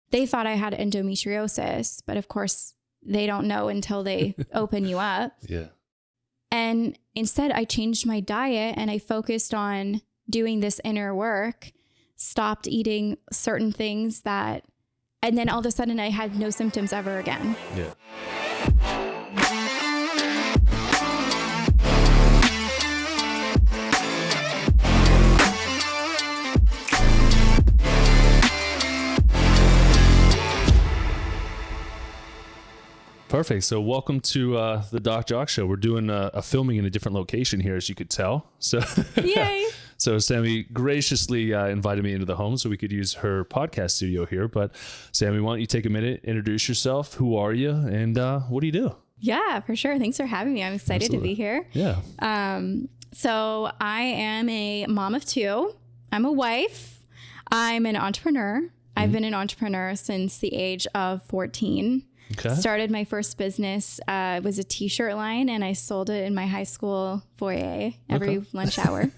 they thought I had endometriosis, but of course they don't know until they open you up. Yeah. And instead I changed my diet and I focused on doing this inner work, stopped eating certain things and then all of a sudden I had no symptoms ever again. Yeah. Perfect. So welcome to the Doc Jacque Show. We're doing a filming in a different location here, as you could tell. So, yay! So Sammy graciously invited me into the home so we could use her podcast studio here. But Sammy, why don't you take a minute, introduce yourself? Who are you, and what do you do? Yeah, for sure. Thanks for having me. I'm excited to be here. Yeah. So I am a mom of two. I'm a wife. I'm an entrepreneur. I've been an entrepreneur since the age of 14. Okay. Started my first business. It was a t-shirt line, and I sold it in my high school foyer every lunch hour.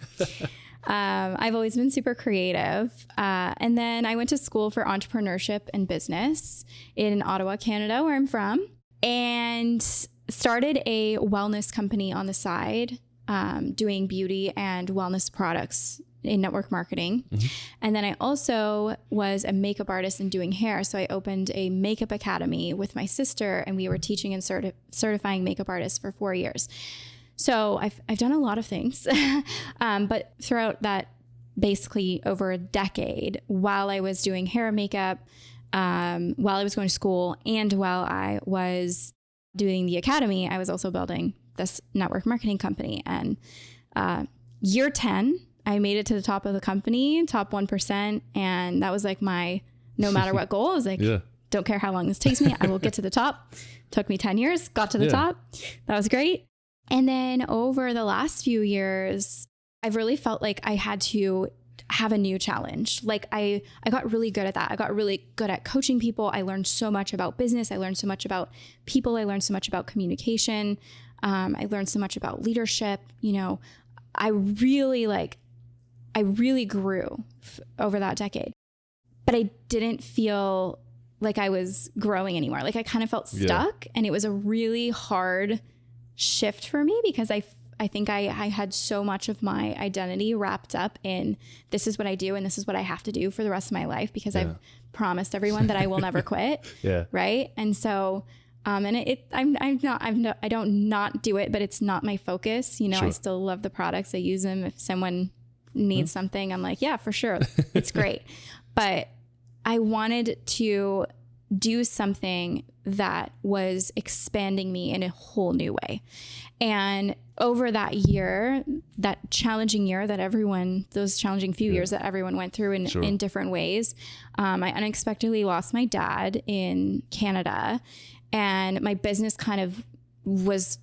I've always been super creative. And then I went to school for entrepreneurship and business in Ottawa, Canada, where I'm from, and started a wellness company on the side, doing beauty and wellness products in network marketing. And then I also was a makeup artist and doing hair. So I opened a makeup academy with my sister, and we were teaching and certifying makeup artists for 4 years. So I've done a lot of things, but throughout that, basically over a decade, while I was doing hair and makeup, while I was going to school, and while I was doing the academy, I was also building this network marketing company. And year 10, I made it to the top of the company, top 1%. And that was like my no matter what goal. I was like, don't care how long this takes me, I will get to the top. Took me 10 years, got to the top. That was great. And then over the last few years, I've really felt like I had to have a new challenge. Like I got really good at that. I got really good at coaching people. I learned so much about business. I learned so much about people. I learned so much about communication. I learned so much about leadership. You know, I really grew over that decade, but I didn't feel like I was growing anymore. Like I kind of felt stuck, and it was a really hard shift for me because I think I had so much of my identity wrapped up in this is what I do and this is what I have to do for the rest of my life because I've promised everyone that I will never quit. Right. And so, and I don't not do it, but it's not my focus. You know, I still love the products. I use them. If someone needs something, I'm like, yeah, for sure. It's great. But I wanted to do something that was expanding me in a whole new way. And over that year, that challenging year that those challenging few years that everyone went through in different ways, I unexpectedly lost my dad in Canada, and my business kind of was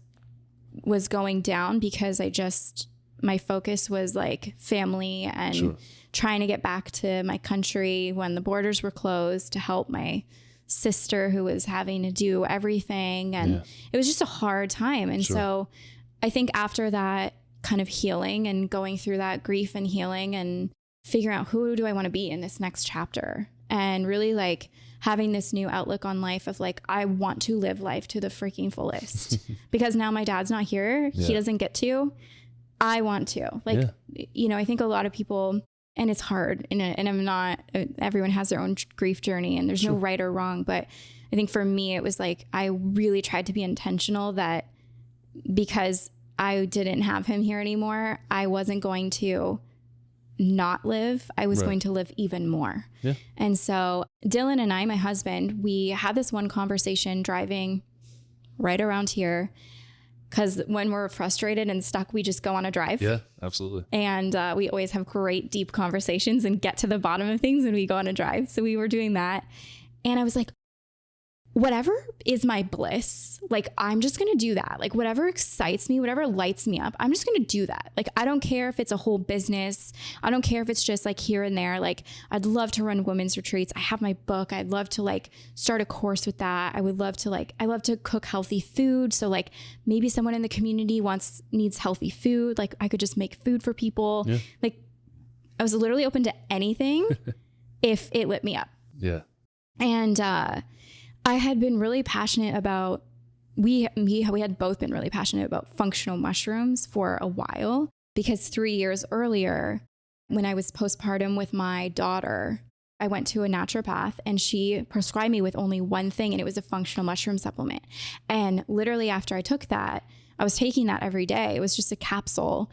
going down because my focus was like family and trying to get back to my country when the borders were closed to help my sister who was having to do everything. And it was just a hard time. And so I think after that kind of healing and going through that grief and healing and figuring out who do I want to be in this next chapter, and really like having this new outlook on life of like, I want to live life to the freaking fullest because now my dad's not here. He doesn't get to. I want to, like, you know, I think a lot of people, and it's hard, and I'm not, everyone has their own grief journey and there's no right or wrong. But I think for me, it was like, I really tried to be intentional that because I didn't have him here anymore, I wasn't going to not live. I was going to live even more. And so Dylan and I, my husband, we had this one conversation driving right around here. Because when we're frustrated and stuck, we just go on a drive. Yeah, absolutely. And we always have great, deep conversations and get to the bottom of things when we go on a drive. So we were doing that. And I was like, whatever is my bliss, like, I'm just going to do that. Like, whatever excites me, whatever lights me up, I'm just going to do that. Like, I don't care if it's a whole business. I don't care if it's just like here and there. Like, I'd love to run women's retreats. I have my book. I'd love to like start a course with that. I would love to I love to cook healthy food. So like maybe someone in the community needs healthy food. Like I could just make food for people. Like I was literally open to anything if it lit me up. And I had been really passionate about, we had both been really passionate about functional mushrooms for a while, because 3 years earlier, when I was postpartum with my daughter, I went to a naturopath and she prescribed me with only one thing, and it was a functional mushroom supplement. And literally after I took that, I was taking that every day. It was just a capsule,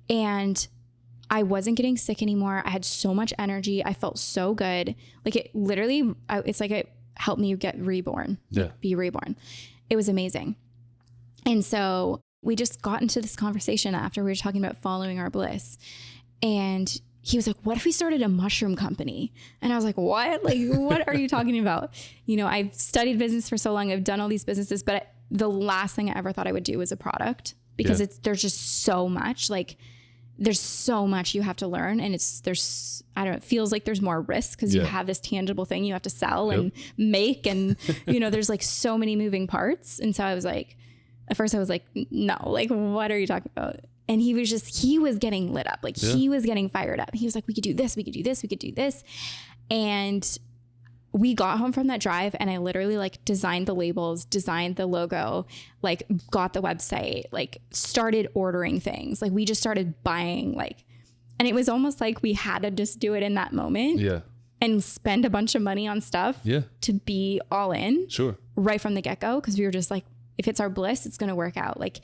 and I wasn't getting sick anymore. I had so much energy. I felt so good. Like it literally, it's like it helped me get reborn, be reborn. It was amazing. And so we just got into this conversation after we were talking about following our bliss. And he was like, what if we started a mushroom company? And I was like, what? Like, what are you talking about? You know, I've studied business for so long. I've done all these businesses, but the last thing I ever thought I would do was a product, because there's just so much, like there's so much you have to learn. And it feels like there's more risk because you have this tangible thing you have to sell and make. And, you know, there's like so many moving parts. And so I was like, at first I was like, no, like, what are you talking about? And he was getting lit up. Like he was getting fired up. He was like, we could do this, we could do this, we could do this. And we got home from that drive and I literally like designed the labels, designed the logo, like got the website, like started ordering things. Like we just started buying, like, and it was almost like we had to just do it in that moment. Yeah. And spend a bunch of money on stuff to be all in. Sure. Right from the get-go. Cause we were just like, if it's our bliss, it's going to work out. Like,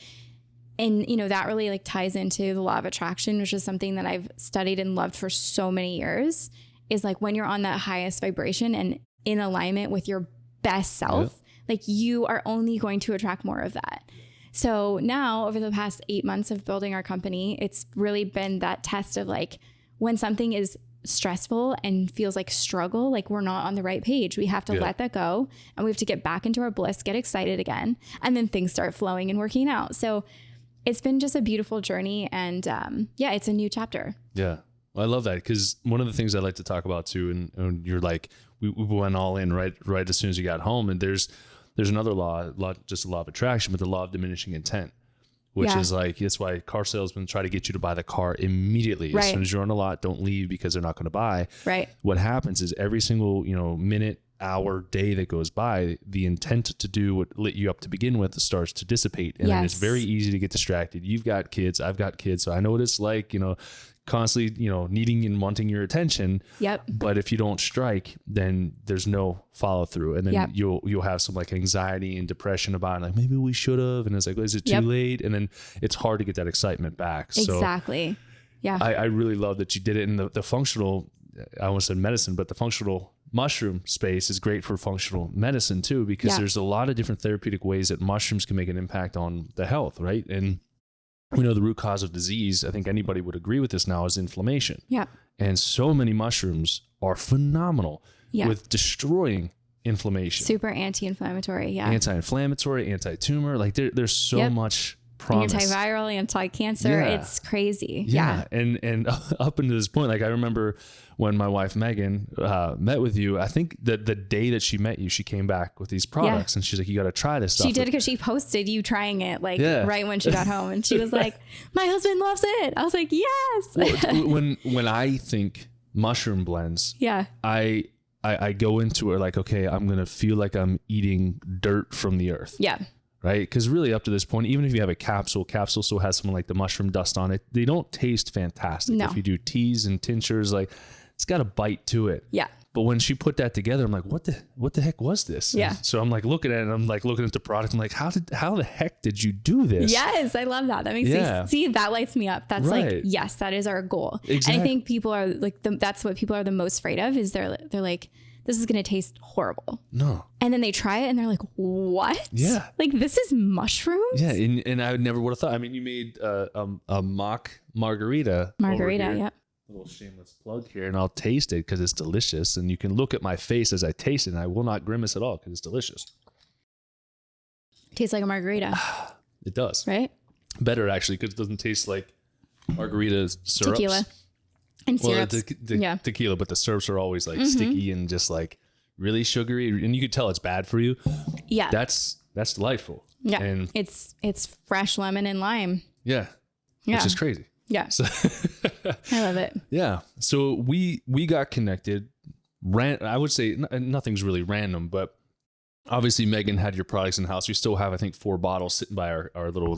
and you know, that really like ties into the law of attraction, which is something that I've studied and loved for so many years, is like when you're on that highest vibration and in alignment with your best self, like you are only going to attract more of that. So now over the past 8 months of building our company, it's really been that test of like when something is stressful and feels like struggle, like we're not on the right page. We have to let that go and we have to get back into our bliss, get excited again, and then things start flowing and working out. So it's been just a beautiful journey, and it's a new chapter. Yeah. Well, I love that, because one of the things I like to talk about too, and you're like, we went all in right as soon as you got home, and there's another law, just the law of attraction, but the law of diminishing intent, which is like, that's why car salesmen try to get you to buy the car immediately. As soon as you're on the lot, don't leave because they're not going to buy. Right. What happens is every single, minute, hour, day that goes by, the intent to do what lit you up to begin with starts to dissipate. And then it's very easy to get distracted. You've got kids, I've got kids. So I know what it's like, constantly, needing and wanting your attention. Yep. But if you don't strike, then there's no follow through. And then you'll have some like anxiety and depression about it, like maybe we should have. And it's like, is it too late? And then it's hard to get that excitement back. Exactly. So yeah. I really love that you did it in the functional, I almost said medicine, but the functional mushroom space is great for functional medicine too, because there's a lot of different therapeutic ways that mushrooms can make an impact on the health. Right. And we know the root cause of disease, I think anybody would agree with this now, is inflammation. Yeah. And so many mushrooms are phenomenal with destroying inflammation. Super anti-inflammatory. Yeah. Anti-inflammatory, anti-tumor. Like there's so much promise. Antiviral, anti-cancer. It's crazy. Yeah. And up until this point, like I remember when my wife, Megan, met with you, I think that the day that she met you, she came back with these products and she's like, you got to try this stuff. She did, because she posted you trying it right when she got home, and she was like, my husband loves it. I was like, yes. Well, when I think mushroom blends, I go into it like, okay, I'm going to feel like I'm eating dirt from the earth. Yeah. Right? Because really up to this point, even if you have a capsule still has something like the mushroom dust on it. They don't taste fantastic. No. If you do teas and tinctures, like it's got a bite to it. Yeah. But when she put that together, I'm like, what the heck was this? Yeah. And so I'm like looking at it, and I'm like looking at the product. I'm like, how the heck did you do this? Yes, I love that. That makes me see, that lights me up. That's like, yes, that is our goal. Exactly. And I think people are like, that's what people are the most afraid of, is they're like, this is going to taste horrible. No. And then they try it and they're like, what? Yeah. Like, this is mushrooms? Yeah. And I never would have thought. I mean, you made a mock margarita. Margarita, yep. A little shameless plug here, and I'll taste it because it's delicious. And you can look at my face as I taste it, and I will not grimace at all because it's delicious. Tastes like a margarita. It does. Right? Better, actually, because it doesn't taste like margarita syrups. Tequila. And syrups. Tequila, but the syrups are always like sticky and just like really sugary, and you could tell it's bad for you. Yeah, that's delightful. Yeah, and it's fresh lemon and lime. Yeah, which is crazy. Yeah, so I love it. Yeah, so we got connected I would say nothing's really random, but obviously Megan had your products in the house. We still have, I think, 4 bottles sitting by our little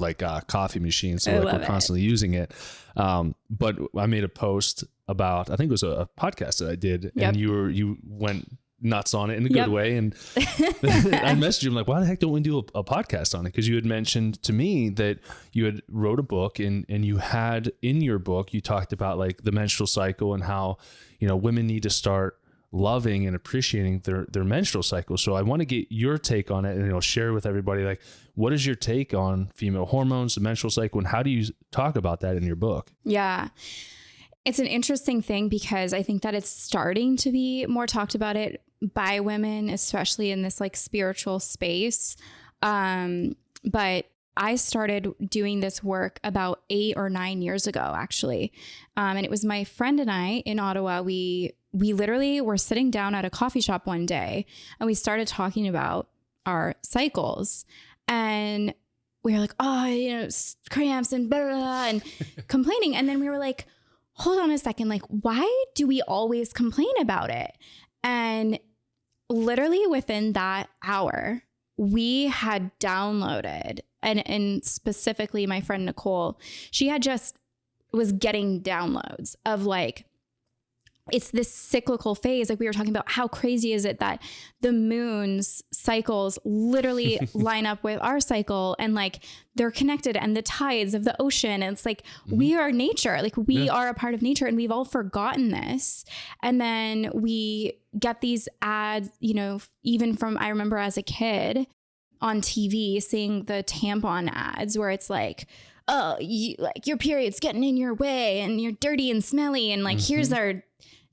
coffee machine. So like we're constantly using it. But I made a post about, I think it was a podcast that I did, and you went nuts on it in a good way. And I messaged you, I'm like, why the heck don't we do a podcast on it? Because you had mentioned to me that you had wrote a book, and you had in your book, you talked about like the menstrual cycle and how, women need to start loving and appreciating their menstrual cycle. So I want to get your take on it, and share with everybody, like, what is your take on female hormones, the menstrual cycle, and how do you talk about that in your book? Yeah. It's an interesting thing because I think that it's starting to be more talked about it by women, especially in this like spiritual space. But I started doing this work about 8 or 9 years ago, actually. And it was my friend and I in Ottawa. We literally were sitting down at a coffee shop one day, and we started talking about our cycles, and we were like, cramps and blah, blah, blah, and complaining. And then we were like, hold on a second, like, why do we always complain about it? And literally within that hour, we had downloaded, and specifically my friend Nicole, she had just was getting downloads of like, it's this cyclical phase. Like we were talking about, how crazy is it that the moon's cycles literally line up with our cycle, and like they're connected, and the tides of the ocean. And it's like, we are nature, like we are a part of nature, and we've all forgotten this. And then we get these ads, even from, I remember as a kid on TV seeing the tampon ads where it's like, oh, your period's getting in your way and you're dirty and smelly. And like, here's our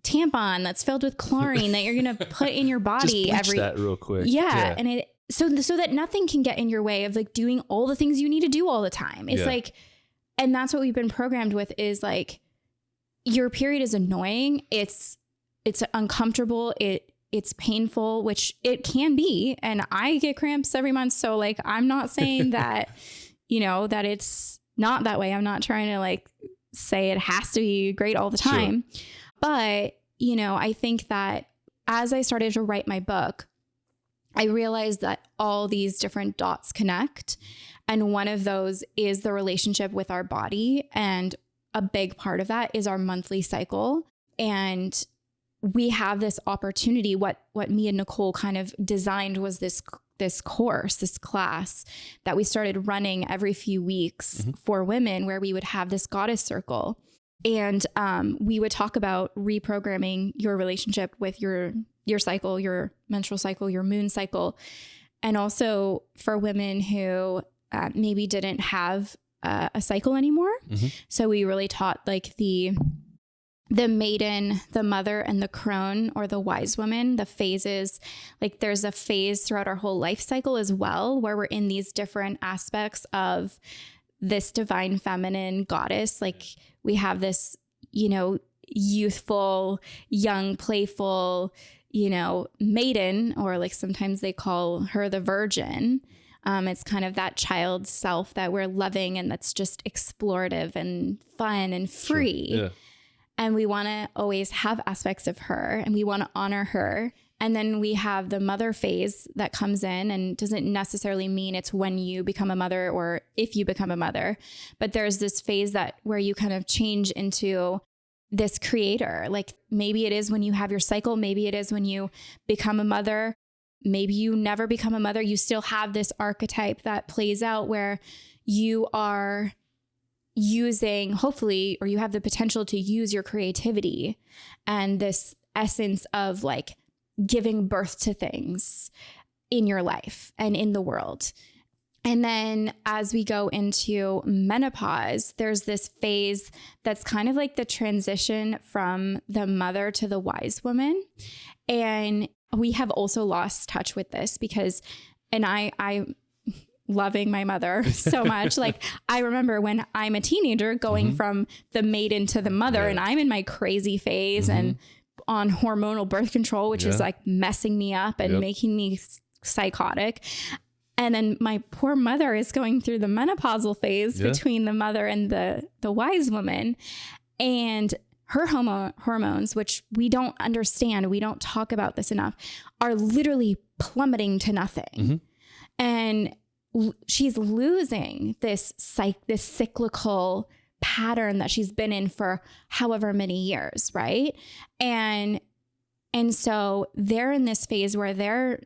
tampon that's filled with chlorine that you're going to put in your body. Just bleach that real quick. Yeah. And it, so that nothing can get in your way of like doing all the things you need to do all the time. It's like, and that's what we've been programmed with, is like, your period is annoying. It's uncomfortable. It's painful, which it can be. And I get cramps every month. So like, I'm not saying that, that it's not that way. I'm not trying to like say it has to be great all the time. Sure. But, I think that as I started to write my book, I realized that all these different dots connect. And one of those is the relationship with our body. And a big part of that is our monthly cycle. And we have this opportunity. What me and Nicole kind of designed was this course, this class that we started running every few weeks for women, where we would have this goddess circle. And we would talk about reprogramming your relationship with your cycle, your menstrual cycle, your moon cycle. And also for women who maybe didn't have a cycle anymore. So we really taught like the maiden, the mother, and the crone, or the wise woman, the phases. Like there's a phase throughout our whole life cycle as well, where we're in these different aspects of this divine feminine goddess. Like we have this, youthful, young, playful, maiden, or like sometimes they call her the virgin. It's kind of that child self that we're loving, and that's just explorative and fun and free. Sure. Yeah. And we want to always have aspects of her, and we want to honor her. And then we have the mother phase that comes in, and doesn't necessarily mean it's when you become a mother or if you become a mother, but there's this phase where you kind of change into this creator. Like maybe it is when you have your cycle, maybe it is when you become a mother, maybe you never become a mother. You still have this archetype that plays out where you are using, hopefully, or you have the potential to use your creativity and this essence of like giving birth to things in your life and in the world. And then as we go into menopause, there's this phase that's kind of like the transition from the mother to the wise woman. And we have also lost touch with this because, and I loving my mother so much. Like I remember when I'm a teenager going from the maiden to the mother, and I'm in my crazy phase and on hormonal birth control, which is like messing me up and making me psychotic. And then my poor mother is going through the menopausal phase between the mother and the wise woman. And her hormones, which we don't understand, we don't talk about this enough, are literally plummeting to nothing. And she's losing this cyclical pattern that she's been in for however many years, right? And so they're in this phase where they're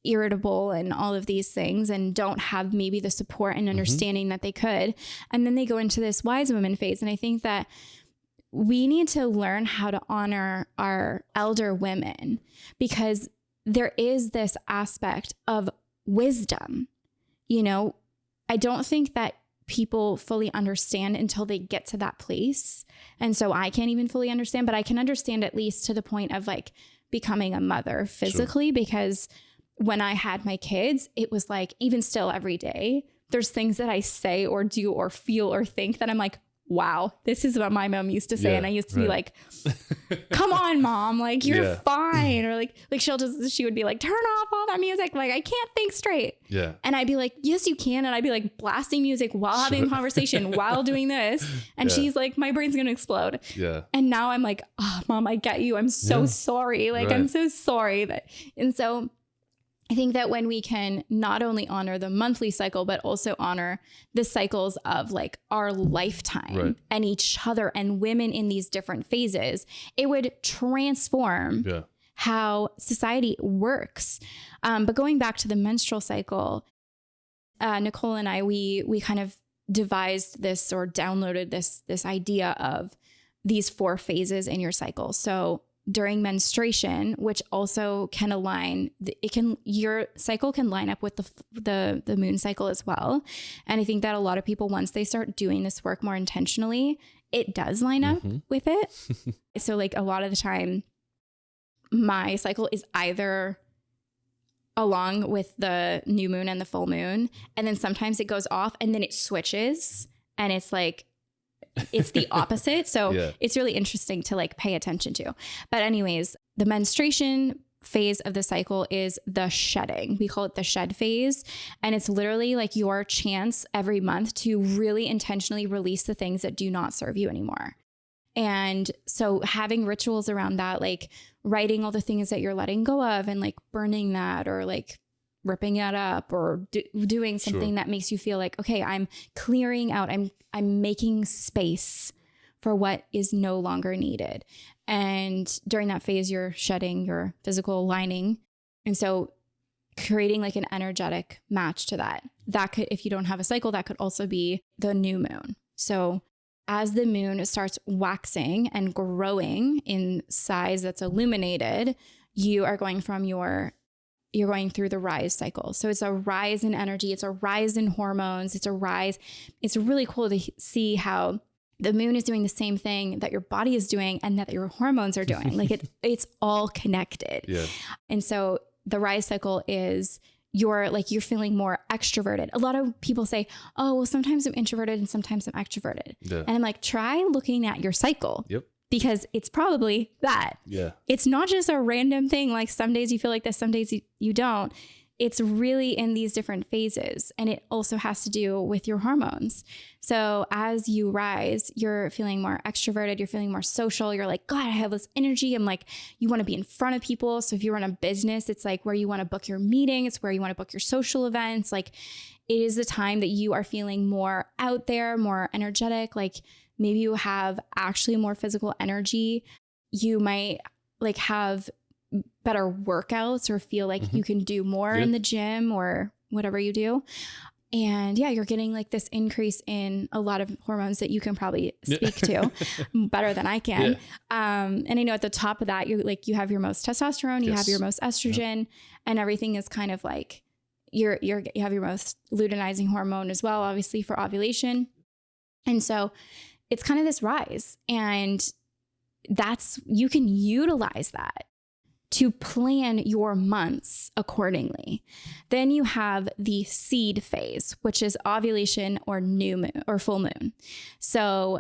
irritable and all of these things and don't have maybe the support and understanding that they could. And then they go into this wise woman phase. And I think that we need to learn how to honor our elder women, because there is this aspect of wisdom. You know, I don't think that people fully understand until they get to that place. And so I can't even fully understand, but I can understand at least to the point of like becoming a mother physically, because when I had my kids, it was like, even still every day, there's things that I say or do or feel or think that I'm like, wow, this is what my mom used to say. And I used to be like, come on, mom, like you're fine. Or like she would be like, turn off all that music. Like I can't think straight. Yeah. And I'd be like, yes, you can. And I'd be like blasting music while having a conversation, while doing this. And she's like, my brain's going to explode. Yeah. And now I'm like, oh, mom, I get you. I'm so sorry. Like, I'm so sorry that. And so I think that when we can not only honor the monthly cycle, but also honor the cycles of like our lifetime and each other and women in these different phases, it would transform how society works. But going back to the menstrual cycle, Nicole and I, we kind of devised this or downloaded this idea of these 4 phases in your cycle. So during menstruation, which also can align, your cycle can line up with the moon cycle as well. And I think that a lot of people, once they start doing this work more intentionally, it does line up with it. So like a lot of the time, my cycle is either along with the new moon and the full moon, and then sometimes it goes off and then it switches and it's like, it's the opposite. So it's really interesting to like pay attention to. But anyways, the menstruation phase of the cycle is the shedding. We call it the shed phase. And it's literally like your chance every month to really intentionally release the things that do not serve you anymore. And so having rituals around that, like writing all the things that you're letting go of and like burning that, or like ripping it up, or doing something that makes you feel like, okay, I'm clearing out, I'm making space for what is no longer needed. And during that phase, you're shedding your physical lining. And so creating like an energetic match to that could, if you don't have a cycle, that could also be the new moon. So as the moon starts waxing and growing in size that's illuminated, you are going from you're going through the rise cycle. So it's a rise in energy. It's a rise in hormones. It's a rise. It's really cool to see how the moon is doing the same thing that your body is doing and that your hormones are doing. Like it's all connected. Yeah. And so the rise cycle is you're feeling more extroverted. A lot of people say, oh, well, sometimes I'm introverted and sometimes I'm extroverted. Yeah. And I'm like, try looking at your cycle. Yep. Because it's probably that. Yeah. It's not just a random thing. Like some days you feel like this, some days you don't. It's really in these different phases. And it also has to do with your hormones. So as you rise, you're feeling more extroverted. You're feeling more social. You're like, God, I have this energy. I'm like, you want to be in front of people. So if you run a business, it's like where you want to book your meeting. It's where you want to book your social events. Like it is the time that you are feeling more out there, more energetic. Like maybe you have actually more physical energy. You might like have better workouts or feel like you can do more in the gym or whatever you do. And yeah, you're getting like this increase in a lot of hormones that you can probably speak to better than I can. Yeah. And I know at the top of that, you have your most testosterone, you have your most estrogen, and everything is kind of like you have your most luteinizing hormone as well, obviously for ovulation. And so it's kind of this rise, and you can utilize that to plan your months accordingly. Then you have the seed phase, which is ovulation or new moon or full moon. So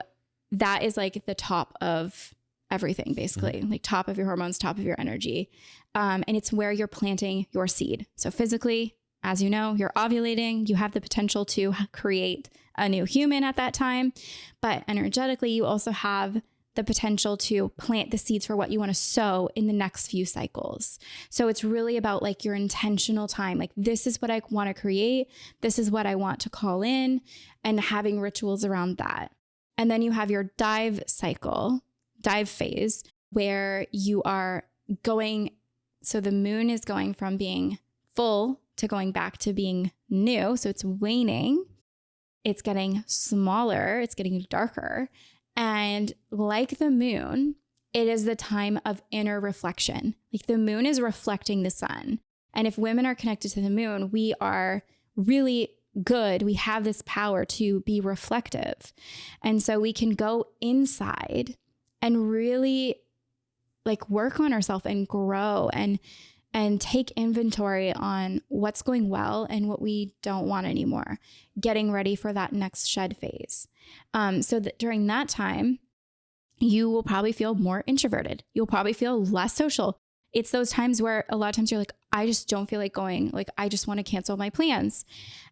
that is like the top of everything, basically, like top of your hormones, top of your energy. And it's where you're planting your seed. So physically, as you know, you're ovulating, you have the potential to create a new human at that time. But energetically, you also have the potential to plant the seeds for what you want to sow in the next few cycles. So it's really about like your intentional time. Like, this is what I want to create. This is what I want to call in, and having rituals around that. And then you have your dive phase, where you are going. So the moon is going from being full to going back to being new. So it's waning. It's getting smaller. It's getting darker. And like the moon, it is the time of inner reflection. Like, the moon is reflecting the sun. And if women are connected to the moon, we are really good. We have this power to be reflective. And so we can go inside and really like work on ourselves and grow and take inventory on what's going well and what we don't want anymore, getting ready for that next shed phase. So that during that time, you will probably feel more introverted. You'll probably feel less social. It's those times where a lot of times you're like, I just don't feel like going. Like, I just want to cancel my plans.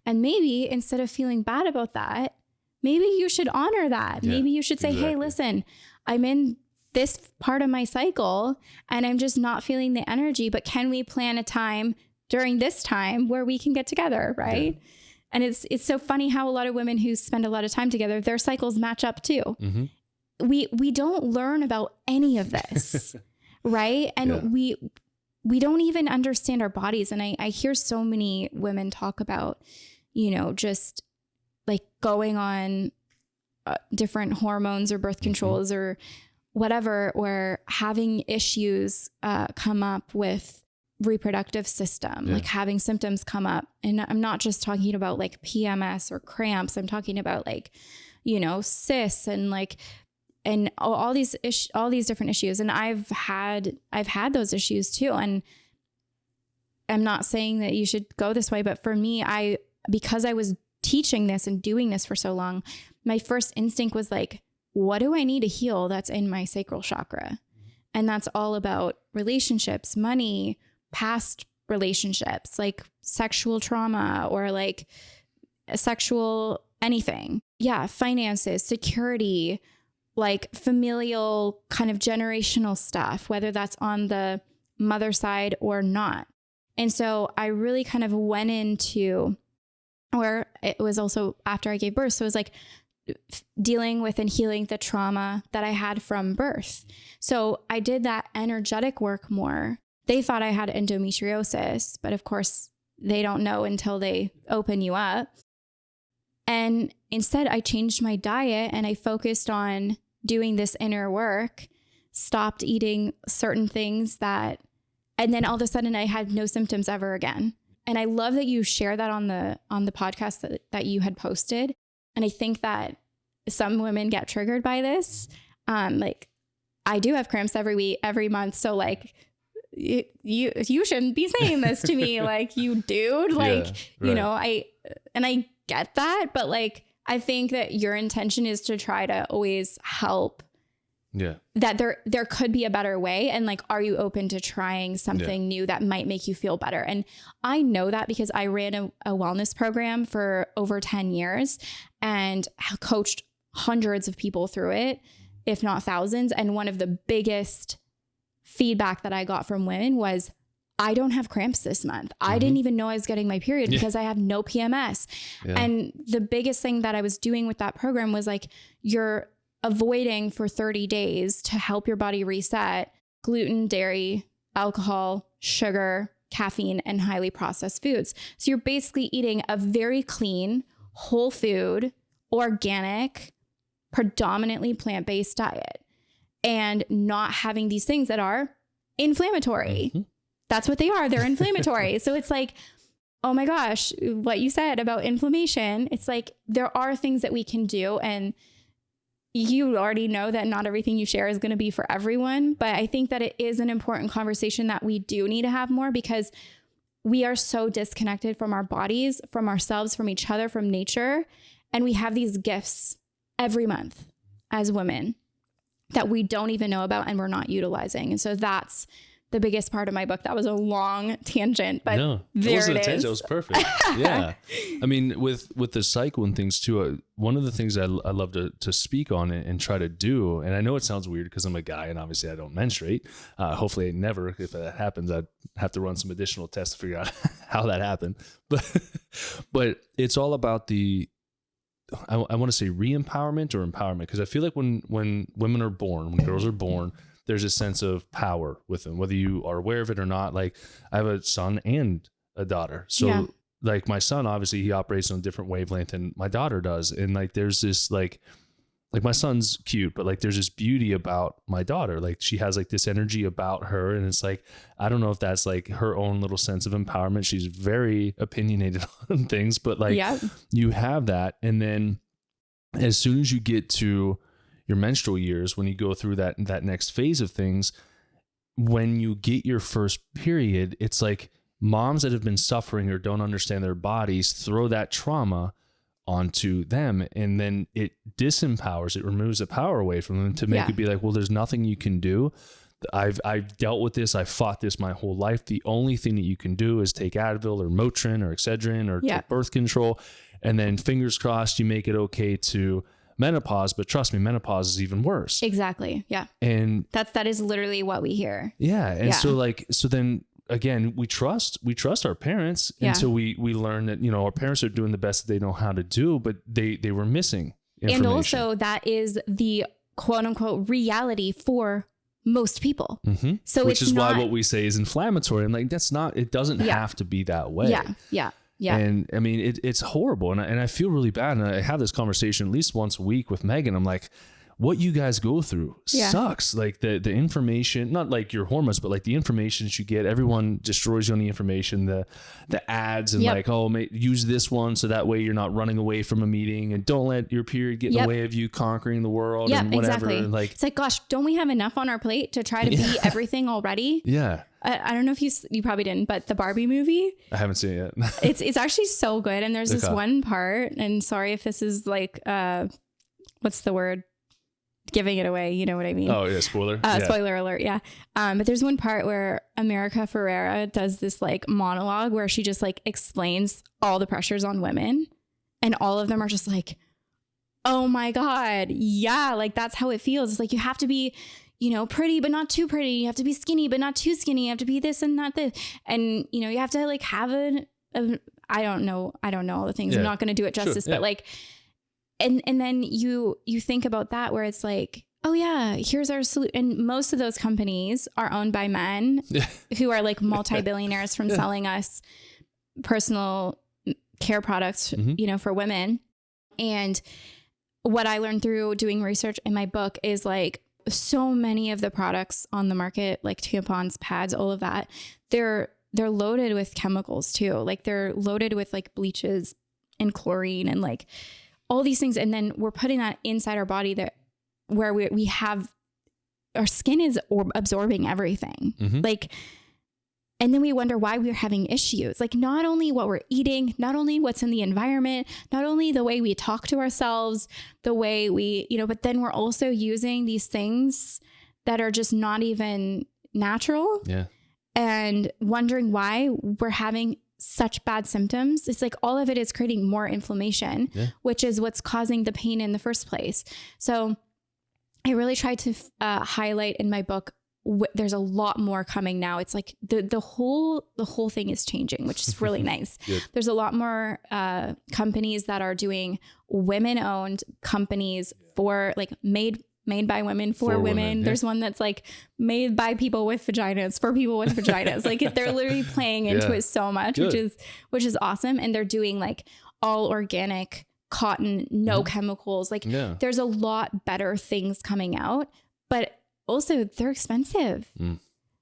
And maybe instead of feeling bad about that, maybe you should honor that. Yeah, maybe you should say, exactly. Hey, listen, I'm in this part of my cycle and I'm just not feeling the energy, but can we plan a time during this time where we can get together? Right. Yeah. And it's so funny how a lot of women who spend a lot of time together, their cycles match up too. Mm-hmm. We don't learn about any of this. Right. And we don't even understand our bodies. And I hear so many women talk about, just like going on different hormones or birth controls mm-hmm. or whatever, or having issues come up with reproductive system, like having symptoms come up. And I'm not just talking about like PMS or cramps. I'm talking about like, cysts and like, and all these different issues. And I've had those issues too. And I'm not saying that you should go this way, but for me, because I was teaching this and doing this for so long, my first instinct was like, what do I need to heal that's in my sacral chakra? And that's all about relationships, money, past relationships, like sexual trauma or like sexual anything. Yeah. Finances, security, like familial kind of generational stuff, whether that's on the mother side or not. And so I really kind of went into, or it was also after I gave birth. So it was like dealing with and healing the trauma that I had from birth. So I did that energetic work more. They thought I had endometriosis, but of course they don't know until they open you up. And instead I changed my diet and I focused on doing this inner work, stopped eating certain things and then all of a sudden I had no symptoms ever again. And I love that you share that on the podcast that you had posted. And I think that some women get triggered by this. Like, I do have cramps every month. So like, you shouldn't be saying this to me. Like, you dude, like, right. I get that, but like, I think that your intention is to try to always help. Yeah. That there could be a better way. And like, are you open to trying something new that might make you feel better? And I know that because I ran a wellness program for over 10 years and coached hundreds of people through it, if not thousands. And one of the biggest feedback that I got from women was, I don't have cramps this month. Mm-hmm. I didn't even know I was getting my period because I have no PMS. Yeah. And the biggest thing that I was doing with that program was like, you're avoiding for 30 days to help your body reset gluten, dairy, alcohol, sugar, caffeine, and highly processed foods. So you're basically eating a very clean, whole food, organic, predominantly plant-based diet and not having these things that are inflammatory. Mm-hmm. That's what they are. They're inflammatory. So it's like, oh my gosh, what you said about inflammation, it's like, there are things that we can do. And you already know that not everything you share is going to be for everyone. But I think that it is an important conversation that we do need to have more, because we are so disconnected from our bodies, from ourselves, from each other, from nature. And we have these gifts every month as women that we don't even know about and we're not utilizing. And so that's the biggest part of my book. That was a long tangent, but no, there wasn't it a tangent. is. It was perfect. Yeah. I mean, with the cycle and things too, one of the things I love to speak on and try to do, and I know it sounds weird because I'm a guy and obviously I don't menstruate. Hopefully I never, if that happens, I'd have to run some additional tests to figure out how that happened. But it's all about I want to say re-empowerment or empowerment, because I feel like when women are born, when girls are born, there's a sense of power with them, whether you are aware of it or not. Like I have a son and a daughter. So like my son, obviously he operates on a different wavelength than my daughter does. And like, there's this like my son's cute, but like there's this beauty about my daughter. Like she has like this energy about her. And it's like, I don't know if that's like her own little sense of empowerment. She's very opinionated on things, but like you have that. And then as soon as you get to your menstrual years, when you go through that next phase of things, when you get your first period, it's like moms that have been suffering or don't understand their bodies throw that trauma onto them, and then it disempowers, it removes the power away from them to make it be like, well, there's nothing you can do. I've dealt with this. I fought this my whole life. The only thing that you can do is take Advil or Motrin or Excedrin or take birth control. And then fingers crossed you make it okay to menopause, but trust me, menopause is even worse. Exactly. Yeah. And that is literally what we hear. Yeah. And so then again, we trust our parents until we learn that, our parents are doing the best that they know how to do, but they were missing information. And also that is the quote unquote reality for most people. Mm-hmm. So which is why what we say is inflammatory. And like, it doesn't have to be that way. Yeah. And I mean, it's horrible. And I feel really bad. And I have this conversation at least once a week with Megan. I'm like, what you guys go through sucks. Like the information, not like your hormones, but like the information that you get, everyone destroys you on the information, the ads and like, oh, use this one. So that way you're not running away from a meeting, and don't let your period get in the way of you conquering the world and whatever. Exactly. And like, it's like, gosh, don't we have enough on our plate to try to be everything already? Yeah. I don't know if you probably didn't, but the Barbie movie, I haven't seen it yet. it's actually so good. And there's this one part, and sorry if this is like, what's the word? Giving it away. You know what I mean? Oh yeah. Spoiler. Spoiler alert. Yeah. But there's one part where America Ferrera does this like monologue where she just like explains all the pressures on women, and all of them are just like, oh my God. Yeah. Like that's how it feels. It's like, you have to be, pretty, but not too pretty. You have to be skinny, but not too skinny. You have to be this and not this. And, you have to like have I don't know all the things. I'm not going to do it justice, but like, and then you think about that where it's like, oh yeah, here's our solution. And most of those companies are owned by men who are like multi-billionaires from selling us personal care products, for women. And what I learned through doing research in my book is like, so many of the products on the market, like tampons, pads, all of that, they're loaded with chemicals too. Like they're loaded with like bleaches and chlorine and like all these things. And then we're putting that inside our body where we have, our skin is absorbing everything. Like, and then we wonder why we're having issues. Like not only what we're eating, not only what's in the environment, not only the way we talk to ourselves, the way we, but then we're also using these things that are just not even natural. Yeah. And wondering why we're having such bad symptoms. It's like all of it is creating more inflammation, which is what's causing the pain in the first place. So I really tried to highlight in my book, there's a lot more coming now. It's like the whole thing is changing, which is really nice. There's a lot more companies that are doing women-owned companies for like made by women for women. Yeah. There's one that's like made by people with vaginas for people with vaginas. Like they're literally playing into it so much, which is awesome. And they're doing like all organic cotton, no chemicals. Like there's a lot better things coming out, but also they're expensive.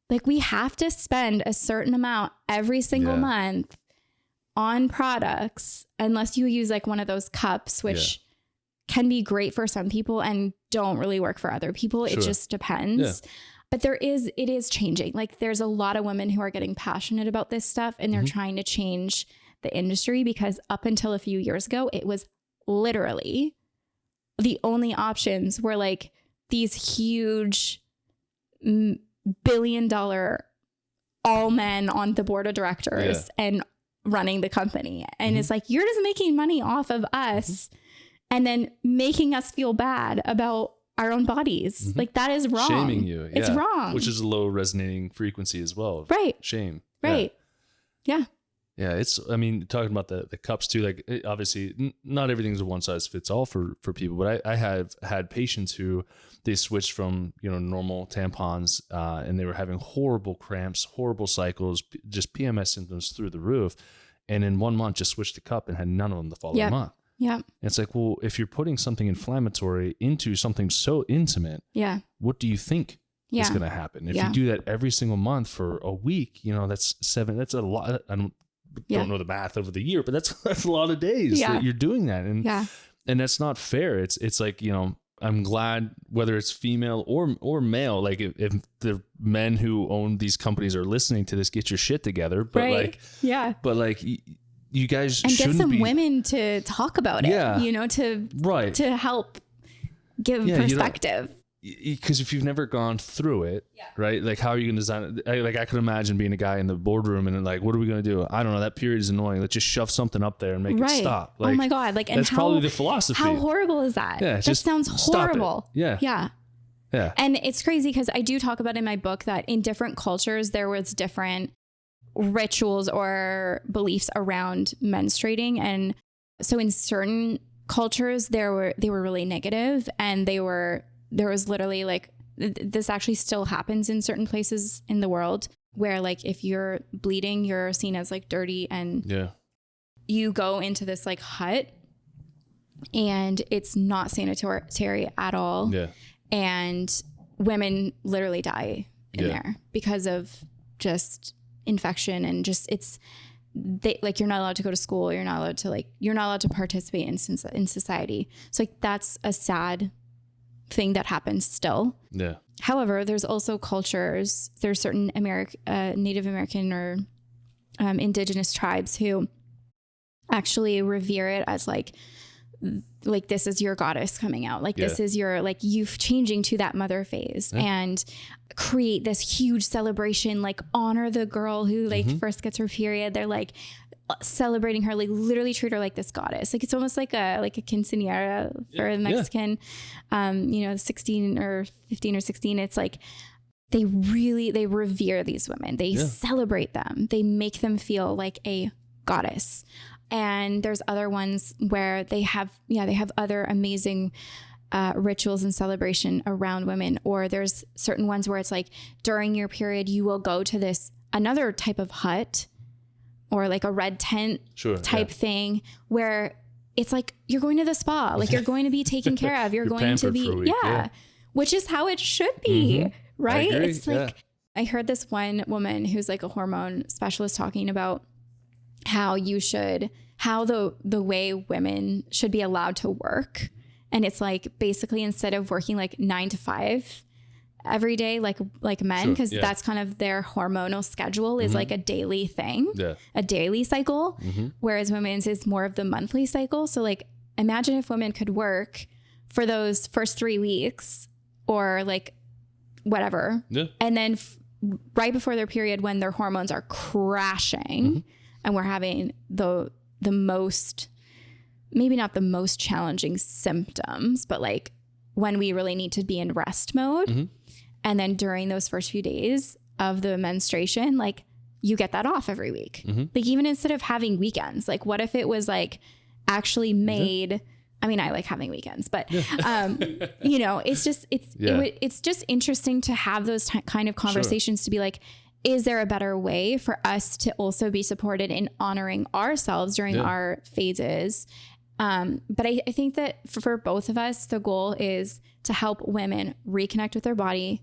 Like we have to spend a certain amount every single month on products, unless you use like one of those cups, which can be great for some people and don't really work for other people. It just depends. But it is changing. Like there's a lot of women who are getting passionate about this stuff, and they're trying to change the industry, because up until a few years ago, it was literally the only options were like these huge $1 billion all men on the board of directors and running the company. And it's like, you're just making money off of us and then making us feel bad about our own bodies. Like that is wrong. Shaming you. Yeah. It's wrong. Which is a low resonating frequency as well. Right. Shame. Right. Yeah. Yeah. It's, I mean, talking about the cups too, like obviously not everything's a one size fits all for people, but I have had patients who they switched from, normal tampons, and they were having horrible cramps, horrible cycles, just PMS symptoms through the roof. And in 1 month just switched to cup and had none of them the following month. Yeah. And it's like, well, if you're putting something inflammatory into something so intimate, what do you think is going to happen? If you do that every single month for a week, that's a lot. I don't know the math over the year, but that's a lot of days that you're doing that. And that's not fair. It's like, I'm glad whether it's female or male, like if the men who own these companies are listening to this, get your shit together. But you guys and shouldn't get some women to talk about it, to help give perspective. Because if you've never gone through it, right? Like, how are you going to design it? Like, I could imagine being a guy in the boardroom and then like, what are we going to do? I don't know. That period is annoying. Let's just shove something up there and make it stop. Like, oh my God. Like, and that's probably the philosophy. How horrible is that? Yeah, that sounds horrible. Yeah. And it's crazy because I do talk about in my book that in different cultures, there was different rituals or beliefs around menstruating. And so in certain cultures, they were really negative, and there was literally like, this actually still happens in certain places in the world where like, if you're bleeding, you're seen as like dirty, and you go into this like hut and it's not sanitary at all. Yeah. And women literally die in there because of just infection, and just you're not allowed to go to school. You're not allowed to participate in society. So like, that's a sad thing that happens still. Yeah. However, there's also cultures, there's certain Native American or indigenous tribes who actually revere it as like this is your goddess coming out. Like this is your, like, you changing to that mother phase, and create this huge celebration, like honor the girl who like first gets her period. They're like celebrating her, like literally treat her like this goddess. Like it's almost like a quinceañera for the Mexican, 16 or 15 or 16. It's like they revere these women. They celebrate them. They make them feel like a goddess. And there's other ones where they have other amazing rituals and celebration around women. Or there's certain ones where it's like during your period, you will go to this another type of hut or like a red tent type thing where it's like you're going to the spa, like you're going to be taken care of. You're going to be, which is how it should be, right? It's like, I heard this one woman who's like a hormone specialist talking about how the way women should be allowed to work. And it's like, basically, instead of working like 9 to 5 every day, like men, because that's kind of their hormonal schedule is like a daily thing, a daily cycle, whereas women's is more of the monthly cycle. So like, imagine if women could work for those first 3 weeks or like whatever. And then right before their period, when their hormones are crashing and we're having the most, maybe not the most challenging symptoms, but like when we really need to be in rest mode. And then during those first few days of the menstruation, like you get that off every week. Like even instead of having weekends, like what if it was like actually made, I mean, I like having weekends, but it's just interesting to have those kind of conversations to be like, is there a better way for us to also be supported in honoring ourselves during our phases? But I think that for both of us, the goal is to help women reconnect with their body.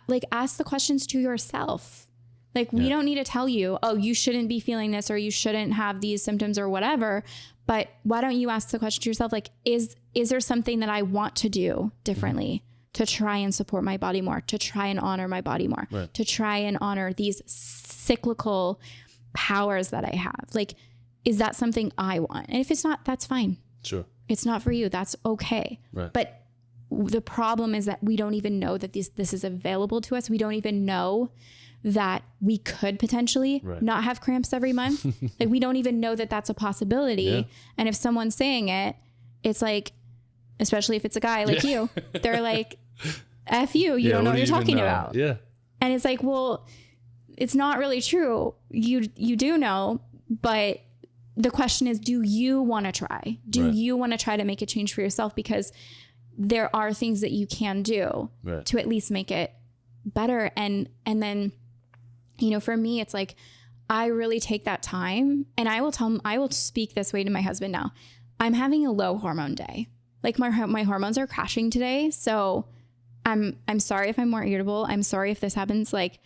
Like, ask the questions to yourself. Like, we don't need to tell you, oh, you shouldn't be feeling this, or you shouldn't have these symptoms or whatever. But why don't you ask the question to yourself? Like, is there something that I want to do differently to try and support my body more, to try and honor my body more, to try and honor these cyclical powers that I have? Like, is that something I want? And if it's not, that's fine. Sure. It's not for you. That's okay. Right. But the problem is that we don't even know that this is available to us. We don't even know that we could potentially not have cramps every month. Like we don't even know that that's a possibility. Yeah. And if someone's saying it, it's like, especially if it's a guy like you, they're like, F you don't know what you're talking about. Yeah. And it's like, well, it's not really true. You do know, but the question is, do you want to try? Do you want to try to make a change for yourself? Because there are things that you can do to at least make it better. And then, you know, for me, it's like, I really take that time, and I will speak this way to my husband now. I'm having a low hormone day. Like my hormones are crashing today. So I'm sorry if I'm more irritable. I'm sorry if this happens. Like,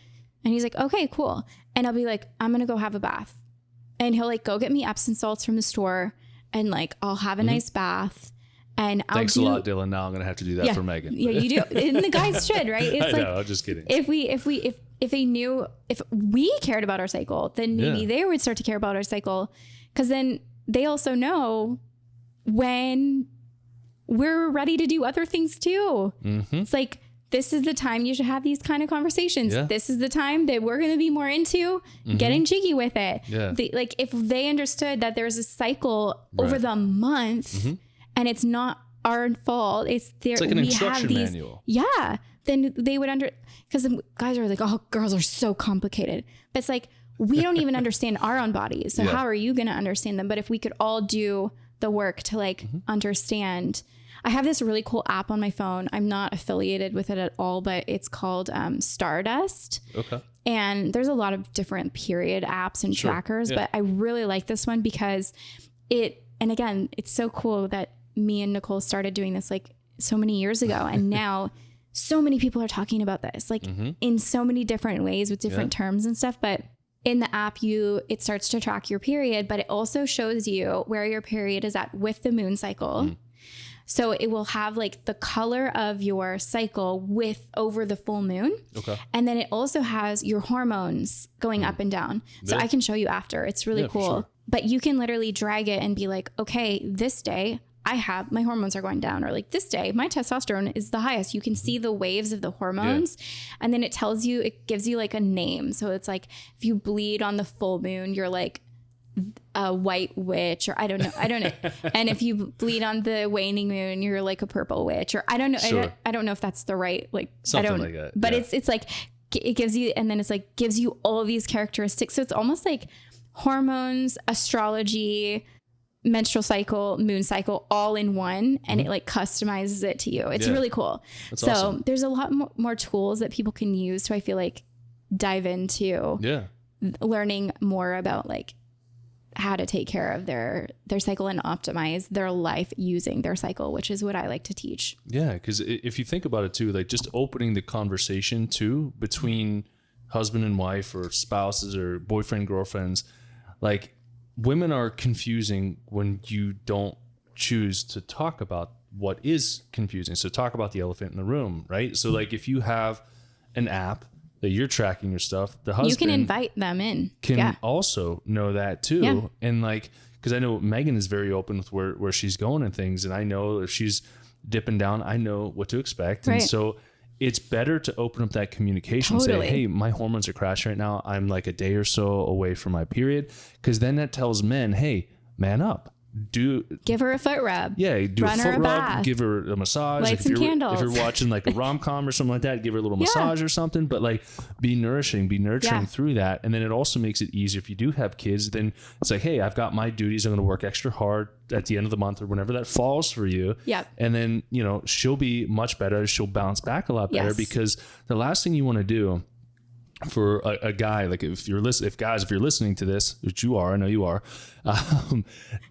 and he's like, okay, cool. And I'll be like, I'm going to go have a bath. And he'll like go get me Epsom salts from the store, and like I'll have a nice bath. And thanks a lot, Dylan. Now I'm gonna have to do that for Megan. Yeah, you do. And the guys should, right? It's I know, I'm just kidding. If we cared about our cycle, then maybe they would start to care about our cycle, because then they also know when we're ready to do other things too. It's like, this is the time you should have these kind of conversations. Yeah. This is the time that we're going to be more into getting jiggy with it. Yeah. Like if they understood that there's a cycle over the month and it's not our fault, it's like an instruction manual. Yeah. Then they would because guys are like, oh, girls are so complicated. But it's like, we don't even understand our own bodies. So how are you going to understand them? But if we could all do the work to like understand. I have this really cool app on my phone. I'm not affiliated with it at all, but it's called Stardust. Okay. And there's a lot of different period apps and trackers, but I really like this one because and again, it's so cool that me and Nicole started doing this like so many years ago. And now so many people are talking about this, like in so many different ways with different terms and stuff. But in the app, it starts to track your period, but it also shows you where your period is at with the moon cycle. So it will have like the color of your cycle over the full moon. Okay. And then it also has your hormones going up and down. So I can show you after. It's really cool. Sure. But you can literally drag it and be like, okay, this day my hormones are going down, or like this day my testosterone is the highest. You can see the waves of the hormones, and then it gives you like a name. So it's like, if you bleed on the full moon, you're like a white witch, or I don't know. And if you bleed on the waning moon, you're like a purple witch, or I don't know. Sure. I don't know if that's the right, like, something like that. But it's like, it gives you, and then it's like, gives you all of these characteristics. So it's almost like hormones, astrology, menstrual cycle, moon cycle, all in one, and it like customizes it to you. It's really cool. That's awesome. There's a lot more tools that people can use to, I feel like, dive into learning more about like how to take care of their cycle and optimize their life using their cycle, which is what I like to teach. Yeah, because if you think about it too, like just opening the conversation too between husband and wife, or spouses, or boyfriend, girlfriends, like women are confusing when you don't choose to talk about what is confusing. So talk about the elephant in the room, right? So like if you have an app that you're tracking your stuff, the husband, you can invite them in, can also know that too. Yeah. And like, because I know Megan is very open with where she's going and things, and I know if she's dipping down, I know what to expect. Right. And so it's better to open up that communication. Totally. Say, hey, my hormones are crashing right now. I'm like a day or so away from my period. Because then that tells men, hey, man up. Give her a foot rub. Yeah, do Run a foot rub. Bath. Give her a massage. Light some candles. If you're watching like a rom-com or something like that, give her a little massage or something. But like, be nurturing through that. And then it also makes it easier if you do have kids. Then it's like, hey, I've got my duties. I'm going to work extra hard at the end of the month or whenever that falls for you. Yeah. And then, you know, she'll be much better. She'll bounce back a lot better, because the last thing you want to do for a guy, like if you're listening to this, which you are, I know you are,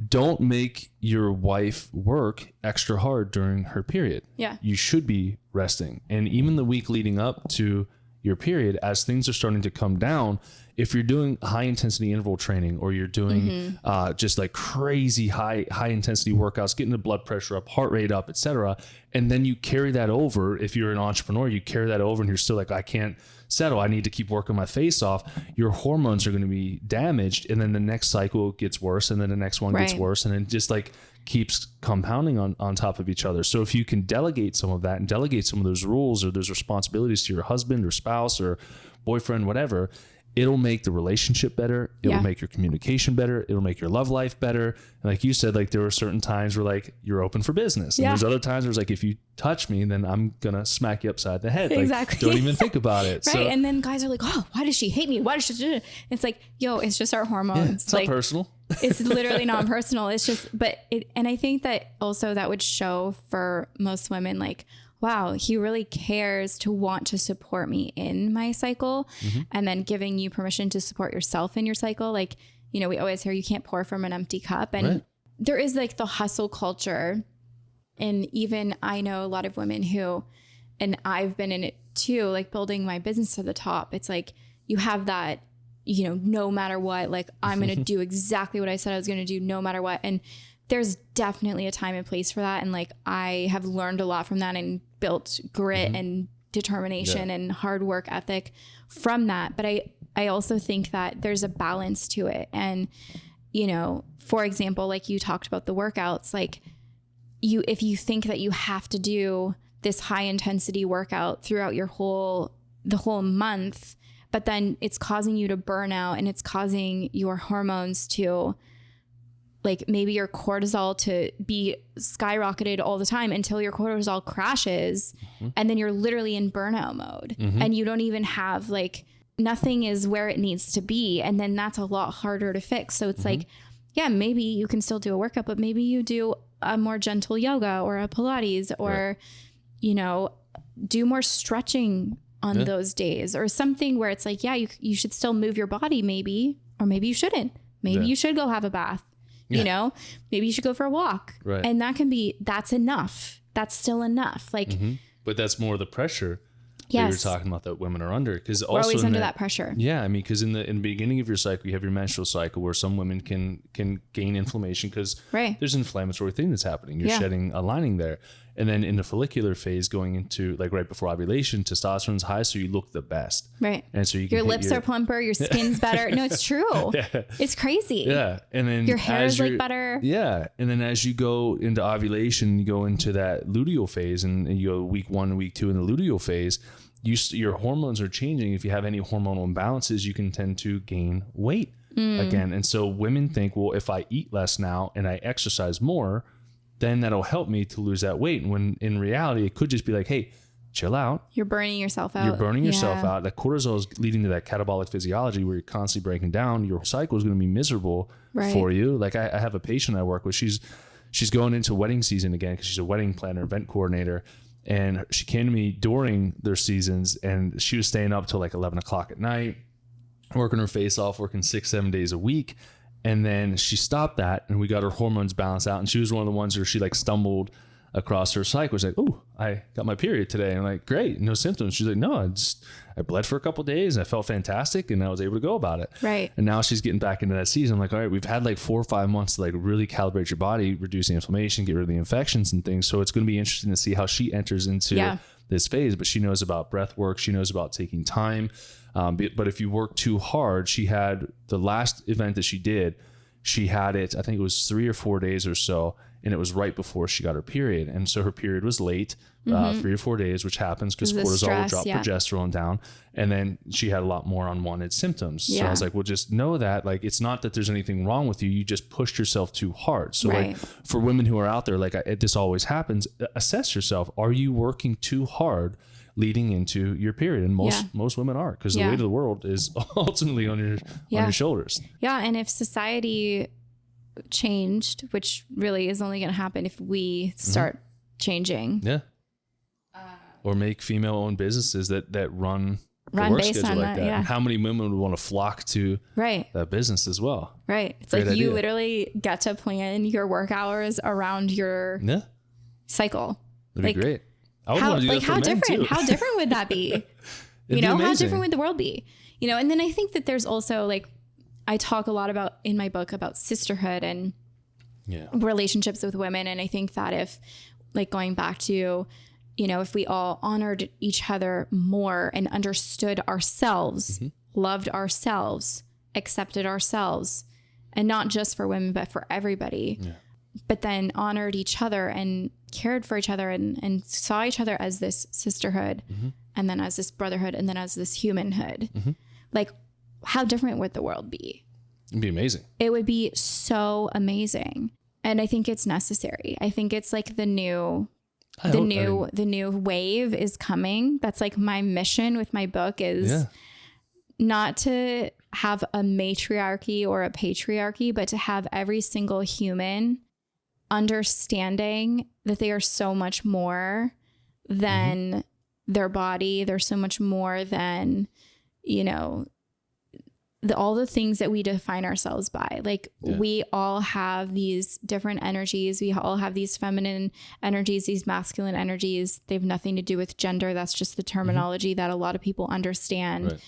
don't make your wife work extra hard during her period. Yeah. You should be resting. And even the week leading up to your period, as things are starting to come down, if you're doing high intensity interval training, or you're doing just like crazy high intensity workouts, getting the blood pressure up, heart rate up, etc., and then you carry that over, if you're an entrepreneur, you carry that over and you're still like, I can't settle, I need to keep working my face off, your hormones are going to be damaged, and then the next cycle gets worse, and then the next one gets worse, and then just like keeps compounding on top of each other. So if you can delegate some of that and delegate some of those rules or those responsibilities to your husband or spouse or boyfriend, whatever, it'll make the relationship better. It'll make your communication better. It'll make your love life better. And like you said, like there were certain times where like you're open for business. And there's other times where it's like, if you touch me, then I'm going to smack you upside the head. Exactly. Like, don't even think about it. Right. So, and then guys are like, oh, why does she hate me? Why does she do it? It's like, yo, it's just our hormones. it's like, not personal. It's literally non-personal. It's just, and I think that also that would show for most women, like, wow, he really cares to want to support me in my cycle, and then giving you permission to support yourself in your cycle. Like, you know, we always hear you can't pour from an empty cup, and there is like the hustle culture. And even I know a lot of women who, and I've been in it too, like building my business to the top. It's like, you have that, you know, no matter what, like I'm going to do exactly what I said I was going to do no matter what. And there's definitely a time and place for that. And like, I have learned a lot from that and built grit and determination and hard work ethic from that. But I also think that there's a balance to it. And, you know, for example, like you talked about the workouts, like if you think that you have to do this high intensity workout throughout the whole month, but then it's causing you to burn out and it's causing your hormones to, like maybe your cortisol to be skyrocketed all the time until your cortisol crashes, and then you're literally in burnout mode, and you don't even have, like, nothing is where it needs to be. And then that's a lot harder to fix. So it's like, yeah, maybe you can still do a workout, but maybe you do a more gentle yoga or a Pilates or, you know, do more stretching on those days or something where it's like, yeah, you should still move your body maybe, or maybe you shouldn't. Maybe you should go have a bath. You know, maybe you should go for a walk. Right. And that's enough. That's still enough. Like, but that's more the pressure that you're talking about that women are under. Cause we're always under that pressure. Yeah. I mean, cause in the beginning of your cycle, you have your menstrual cycle where some women can gain inflammation because there's an inflammatory thing that's happening. You're shedding a lining there. And then in the follicular phase, going into like right before ovulation, testosterone's high, so you look the best. Right. And so your lips are plumper, your skin's better. No, it's true. It's crazy. Yeah. And then your hair is like better. Yeah. And then as you go into ovulation, you go into that luteal phase, and you go week 1 and week 2 in the luteal phase, your hormones are changing. If you have any hormonal imbalances, you can tend to gain weight again. And so women think, well, if I eat less now and I exercise more, then that'll help me to lose that weight. And when in reality, it could just be like, hey, chill out. You're burning yourself out. You're burning yourself out. That cortisol is leading to that catabolic physiology where you're constantly breaking down. Your cycle is going to be miserable for you. Like I have a patient I work with. She's going into wedding season again because she's a wedding planner, event coordinator. And she came to me during their seasons, and she was staying up till like 11 o'clock at night, working her face off, working 6-7 days a week. And then she stopped that, and we got her hormones balanced out. And she was one of the ones where she like stumbled across her cycle. She's like, oh, I got my period today. And I'm like, great, no symptoms. She's like, no, I bled for a couple of days and I felt fantastic, and I was able to go about it. Right. And now she's getting back into that season. I'm like, all right, we've had like 4 or 5 months to like really calibrate your body, reduce the inflammation, get rid of the infections and things. So it's going to be interesting to see how she enters into this phase. But she knows about breath work. She knows about taking time. But if you work too hard, she had the last event that she did, she had it, I think it was 3 or 4 days or so, and it was right before she got her period. And so her period was late, 3 or 4 days, which happens because cortisol will drop progesterone down. And then she had a lot more unwanted symptoms. So I was like, well, just know that, like, it's not that there's anything wrong with you. You just pushed yourself too hard. So like for women who are out there, like this always happens, assess yourself. Are you working too hard leading into your period? And most women are, because the weight of the world is ultimately on your shoulders. Yeah. And if society changed, which really is only going to happen if we start changing. Yeah. Or make female-owned businesses that run based on like that. Yeah. And how many women would want to flock to that business as well? Right. It's great like idea. You literally get to plan your work hours around your cycle. That'd be great. I would want to do that for men too. How different would that be? You know, how different would the world be? You know, and then I think that there's also like, I talk a lot about in my book about sisterhood and relationships with women. And I think that if, like, going back to, you know, if we all honored each other more and understood ourselves, loved ourselves, accepted ourselves, and not just for women, but for everybody, but then honored each other and cared for each other and saw each other as this sisterhood and then as this brotherhood and then as this humanhood. Like, how different would the world be? It'd be amazing. It would be so amazing. And I think it's necessary. I think it's like the new wave is coming. That's like my mission with my book is not to have a matriarchy or a patriarchy, but to have every single human understanding that they are so much more than their body. They're so much more than, you know, all the things that we define ourselves by. Like we all have these different energies. We all have these feminine energies, these masculine energies. They have nothing to do with gender. That's just the terminology that a lot of people understand. Right.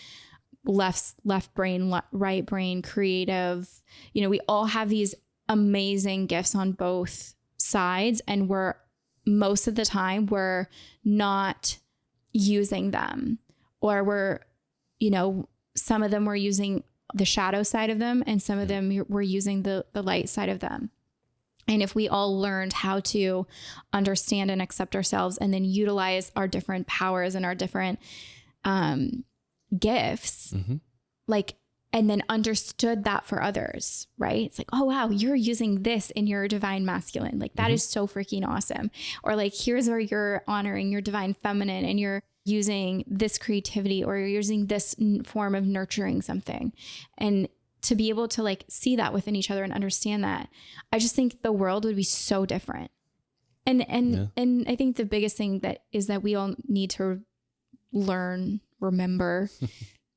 Left brain, right brain, creative. You know, we all have these amazing gifts on both sides, and most of the time we're not using them, or we're, you know, some of them were using the shadow side of them, and some of them were using the light side of them. And if we all learned how to understand and accept ourselves and then utilize our different powers and our different gifts, like, and then understood that for others, right? It's like, oh, wow, you're using this in your divine masculine. Like that is so freaking awesome. Or like, here's where you're honoring your divine feminine and you're using this creativity, or you're using this form of nurturing something. And to be able to like see that within each other and understand that, I just think the world would be so different. And I think the biggest thing that is that we all need to remember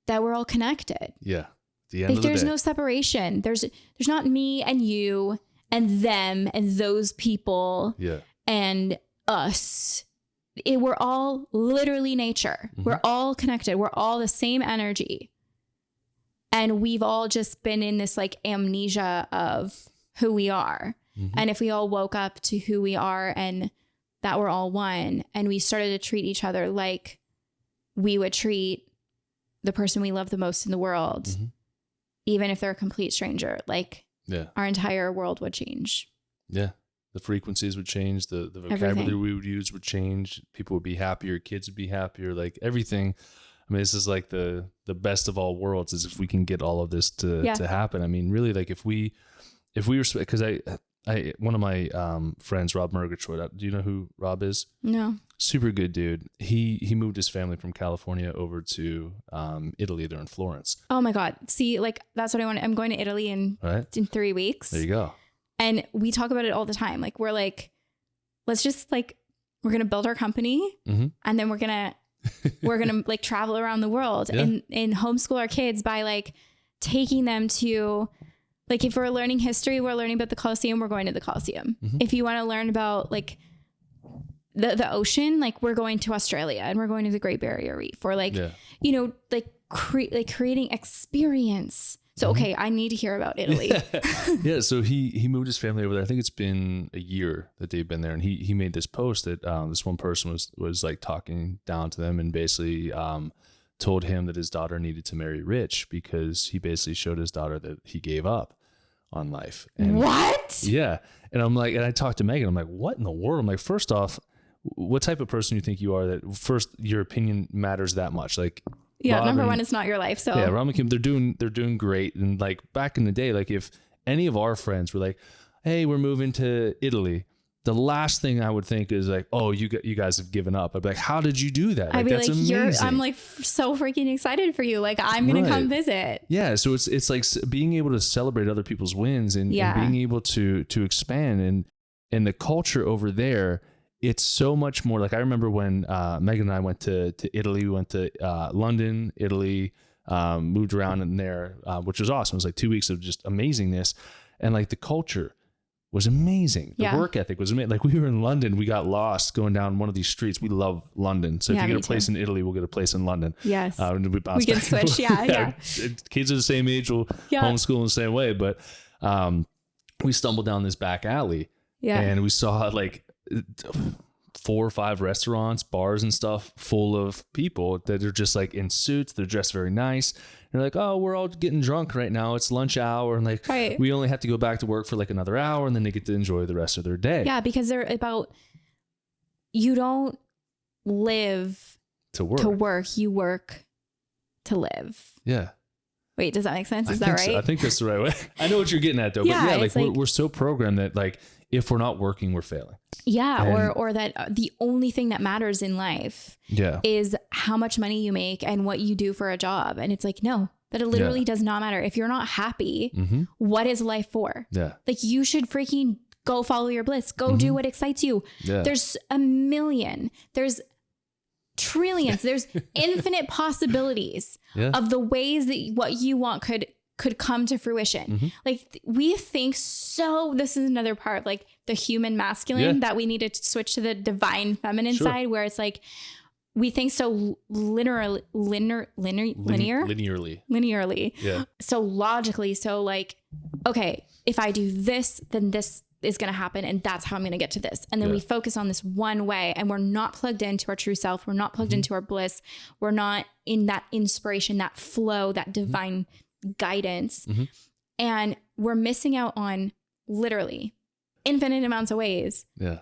that we're all connected. Yeah. The end of the day. There's no separation. There's not me and you and them and those people and us. We're all literally nature. We're all connected. We're all the same energy. And we've all just been in this like amnesia of who we are. And if we all woke up to who we are and that we're all one, and we started to treat each other like we would treat the person we love the most in the world, even if they're a complete stranger, like our entire world would change. Yeah. The frequencies would change. The vocabulary we would use would change. People would be happier. Kids would be happier. Like everything. I mean, this is like the best of all worlds, is if we can get all of this to happen. I mean, really, like if we respect, because I one of my friends, Rob Murgatroyd, do you know who Rob is? No. Super good dude. He moved his family from California over to Italy. They're in Florence. Oh my God. See, like that's what I want. I'm going to Italy in 3 weeks. There you go. And we talk about it all the time. Like we're like, let's just like, we're going to build our company and then we're going to like travel around the world and homeschool our kids by like taking them to, like, if we're learning history, we're learning about the Colosseum, we're going to the Colosseum. If you want to learn about like the ocean, like we're going to Australia and we're going to the Great Barrier Reef, or like, you know, like creating experience. So, okay, I need to hear about Italy. So he moved his family over there. I think it's been a year that they've been there. And he made this post that this one person was like talking down to them and basically told him that his daughter needed to marry rich, because he basically showed his daughter that he gave up on life. And what? Yeah. And I'm like, and I talked to Megan, I'm like, what in the world? I'm like, first off, what type of person do you think you are that first your opinion matters that much? Like, yeah, number one, it's not your life. So yeah, Rob and Kim, they're doing great. And like back in the day, like if any of our friends were like, hey, we're moving to Italy, the last thing I would think is like, oh, you guys have given up. I'd be like, how did you do that? Like, I'd be that's like, amazing. I'm like so freaking excited for you. Like I'm going to come visit. Yeah. So it's like being able to celebrate other people's wins and being able to expand, and the culture over there. It's so much more. Like I remember when Megan and I went to Italy. We went to London, Italy, moved around in there, which was awesome. It was like 2 weeks of just amazingness, and like the culture was amazing. The work ethic was amazing. Like we were in London, we got lost going down one of these streets. We love London, so if you get a place in Italy, we'll get a place in London. Yes, we can switch. Yeah. Kids are the same age. We'll homeschool in the same way, but we stumbled down this back alley, and we saw like 4 or 5 restaurants, bars and stuff full of people that are just like in suits. They're dressed very nice. They're like, oh, we're all getting drunk right now. It's lunch hour. And like, we only have to go back to work for like another hour, and then they get to enjoy the rest of their day. Yeah. Because they're about, you don't live to work. You work to live. Yeah. Wait, does that make sense? Is that right? So. I think that's the right way. I know what you're getting at though. Yeah, but yeah, like we're so programmed that like, if we're not working, we're failing. Yeah. Or that the only thing that matters in life is how much money you make and what you do for a job. And it's like, no, that it literally does not matter. If you're not happy, what is life for? Yeah. Like you should freaking go follow your bliss. Go do what excites you. Yeah. There's a million, there's trillions, there's infinite possibilities of the ways that what you want could come to fruition. Like we think so, this is another part, like the human masculine that we need to switch to the divine feminine side, where it's like, we think so linearly. Yeah. So logically. So like, okay, if I do this, then this is going to happen. And that's how I'm going to get to this. And then we focus on this one way, and we're not plugged into our true self. We're not plugged into our bliss. We're not in that inspiration, that flow, that divine guidance. And we're missing out on literally infinite amounts of ways. Yeah.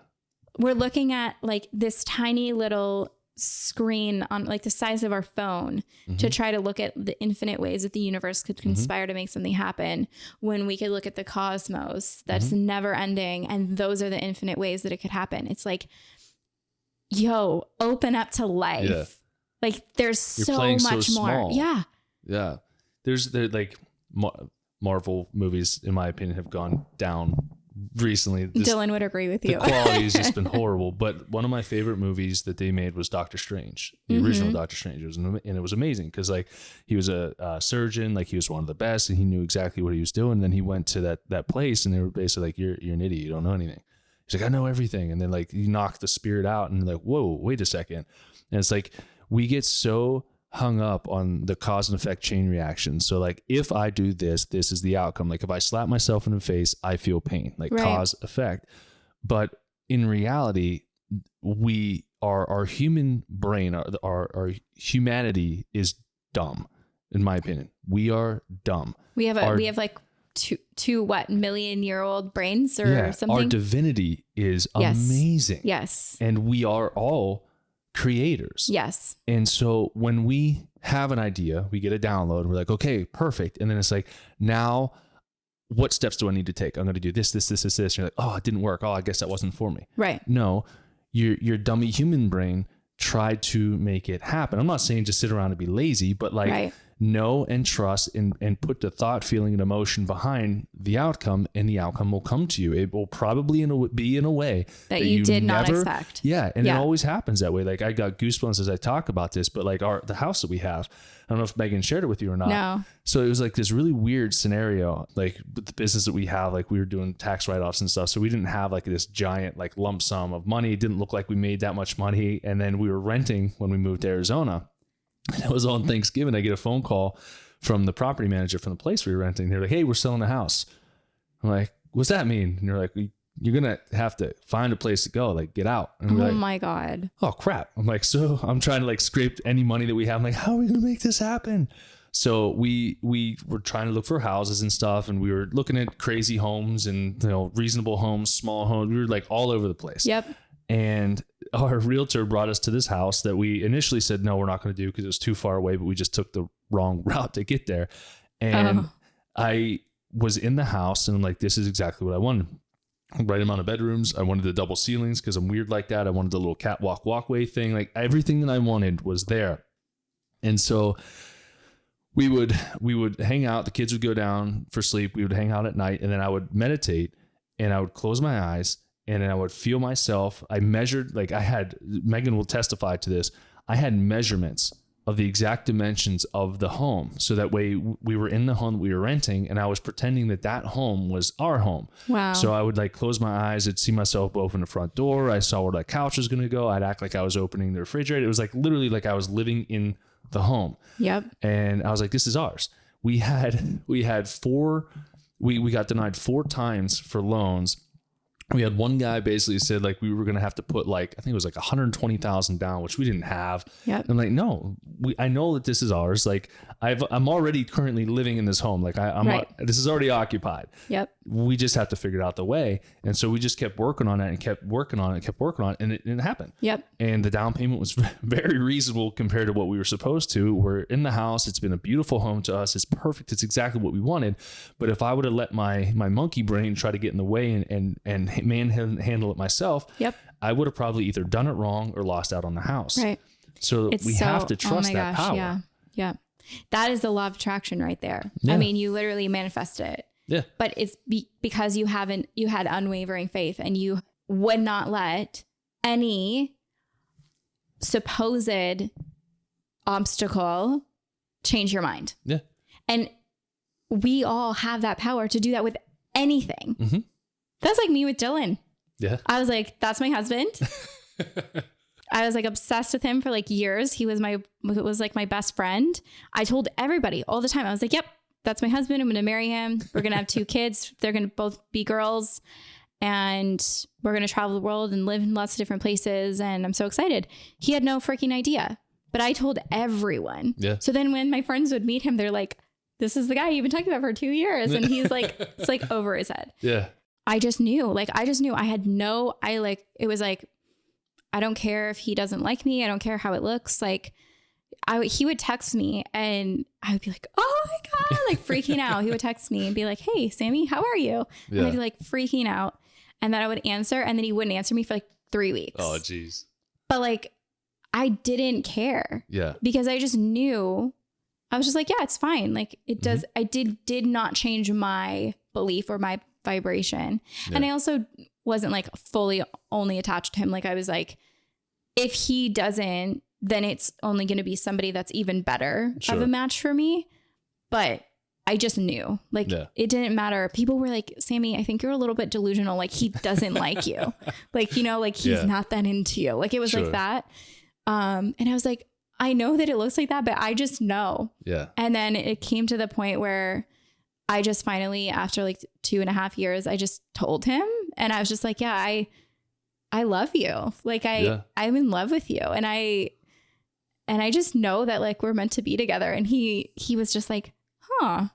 We're looking at like this tiny little screen on like the size of our phone to try to look at the infinite ways that the universe could conspire to make something happen, when we could look at the cosmos that's never ending, and those are the infinite ways that it could happen. It's like, yo, open up to life. Yeah. Like there's so much more. Yeah. Yeah. There's like Marvel movies, in my opinion, have gone down recently. Dylan would agree with you. The quality has just been horrible. But one of my favorite movies that they made was Doctor Strange, the original Doctor Strange. And it was amazing because like he was a surgeon, like he was one of the best, and he knew exactly what he was doing. And then he went to that place, and they were basically like, you're an idiot, you don't know anything. He's like, I know everything. And then like you knock the spirit out, and like, whoa, wait a second. And it's like we get so hung up on the cause and effect chain reaction. So like, if I do this, this is the outcome. Like if I slap myself in the face, I feel pain, like cause effect. But in reality, our human brain, our humanity is dumb. In my opinion, we are dumb. We have like two what, million-year-old brains or something. Our divinity is amazing. Yes. And we are all creators. Yes. And so when we have an idea, we get a download, and we're like, okay, perfect. And then it's like, now what steps do I need to take? I'm going to do this. And you're like, oh, it didn't work. Oh, I guess that wasn't for me. Right. No, your dummy human brain tried to make it happen. I'm not saying just sit around and be lazy, but like know and trust and put the thought, feeling, and emotion behind the outcome, and the outcome will come to you. It will probably be in a way that you did not expect. Yeah. And it always happens that way. Like I got goosebumps as I talk about this, but like the house that we have, I don't know if Megan shared it with you or not. No. So it was like this really weird scenario, like with the business that we have, like we were doing tax write-offs and stuff. So we didn't have like this giant like lump sum of money. It didn't look like we made that much money. And then we were renting when we moved to Arizona. And it was on Thanksgiving. I get a phone call from the property manager from the place we were renting. They're like, hey, we're selling the house. I'm like, what's that mean? And they're like, you're going to have to find a place to go, like get out. And we're like, my God. Oh crap. I'm like, so I'm trying to like scrape any money that we have. I'm like, how are we going to make this happen? So we were trying to look for houses and stuff. And we were looking at crazy homes and, reasonable homes, small homes. We were like all over the place. Yep. And our realtor brought us to this house that we initially said, no, we're not going to do because it was too far away, but we just took the wrong route to get there. And I was in the house and I'm like, this is exactly what I wanted. Right amount of bedrooms. I wanted the double ceilings because I'm weird like that. I wanted the little catwalk walkway thing. Like everything that I wanted was there. And so we would hang out. The kids would go down for sleep. We would hang out at night, and then I would meditate, and I would close my eyes, and then I would feel myself. I measured, like Megan will testify to this. I had measurements of the exact dimensions of the home. So that way we were in the home that we were renting, and I was pretending that home was our home. Wow. So I would like close my eyes. I'd see myself open the front door. I saw where that couch was going to go. I'd act like I was opening the refrigerator. It was like literally like I was living in the home. Yep. And I was like, this is ours. We got denied 4 times for loans we had one guy basically said like we were going to have to put like, I think it was like 120,000 down, which we didn't have. Yep. I'm like, no, I know that this is ours. Like I'm already currently living in this home. Like this is already occupied. Yep. We just have to figure out the way. And so we just kept working on it and kept working on it. And it happened. Yep. And the down payment was very reasonable compared to what we were supposed to. We're in the house. It's been a beautiful home to us. It's perfect. It's exactly what we wanted. But if I would have let my monkey brain try to get in the way and manhandle it myself, yep, I would have probably either done it wrong or lost out on the house. Right. So we have to trust that power. Yeah. Yeah. That is the law of attraction right there. Yeah. I mean, you literally manifest it. Yeah. But it's because you had unwavering faith and you would not let any supposed obstacle change your mind. Yeah. And we all have that power to do that with anything. Mm-hmm. That's like me with Dylan. Yeah. I was like, that's my husband. I was like obsessed with him for like years. He was like my best friend. I told everybody all the time. I was like, yep, that's my husband. I'm going to marry him. We're going to have 2 kids. They're going to both be girls and we're going to travel the world and live in lots of different places. And I'm so excited. He had no freaking idea, but I told everyone. Yeah. So then when my friends would meet him, they're like, this is the guy you've been talking about for 2 years. And he's like, it's like over his head. Yeah. I just knew it was like, I don't care if he doesn't like me. I don't care how it looks. Like he would text me and I would be like, oh my God, like freaking out. He would text me and be like, hey, Sammy, how are you? Yeah. And I'd be like freaking out. And then I would answer and then he wouldn't answer me for like 3 weeks. Oh, geez. But like, I didn't care. Yeah. Because I just knew, I was just like, yeah, it's fine. Like it does. I did not change my belief or my vibration. Yeah. And I also wasn't like fully only attached to him. Like I was like, if he doesn't, then it's only going to be somebody that's even better of a match for me. But I just knew like it didn't matter. People were like, Sammy, I think you're a little bit delusional. Like he doesn't like you. Like, you know, like he's not that into you. Like it was like that. And I was like, I know that it looks like that, but I just know. Yeah. And then it came to the point where I just finally, after like 2.5 years, I just told him and I was just like, yeah, I love you. Like I'm in love with you. And I just know that like we're meant to be together. And he was just like, huh,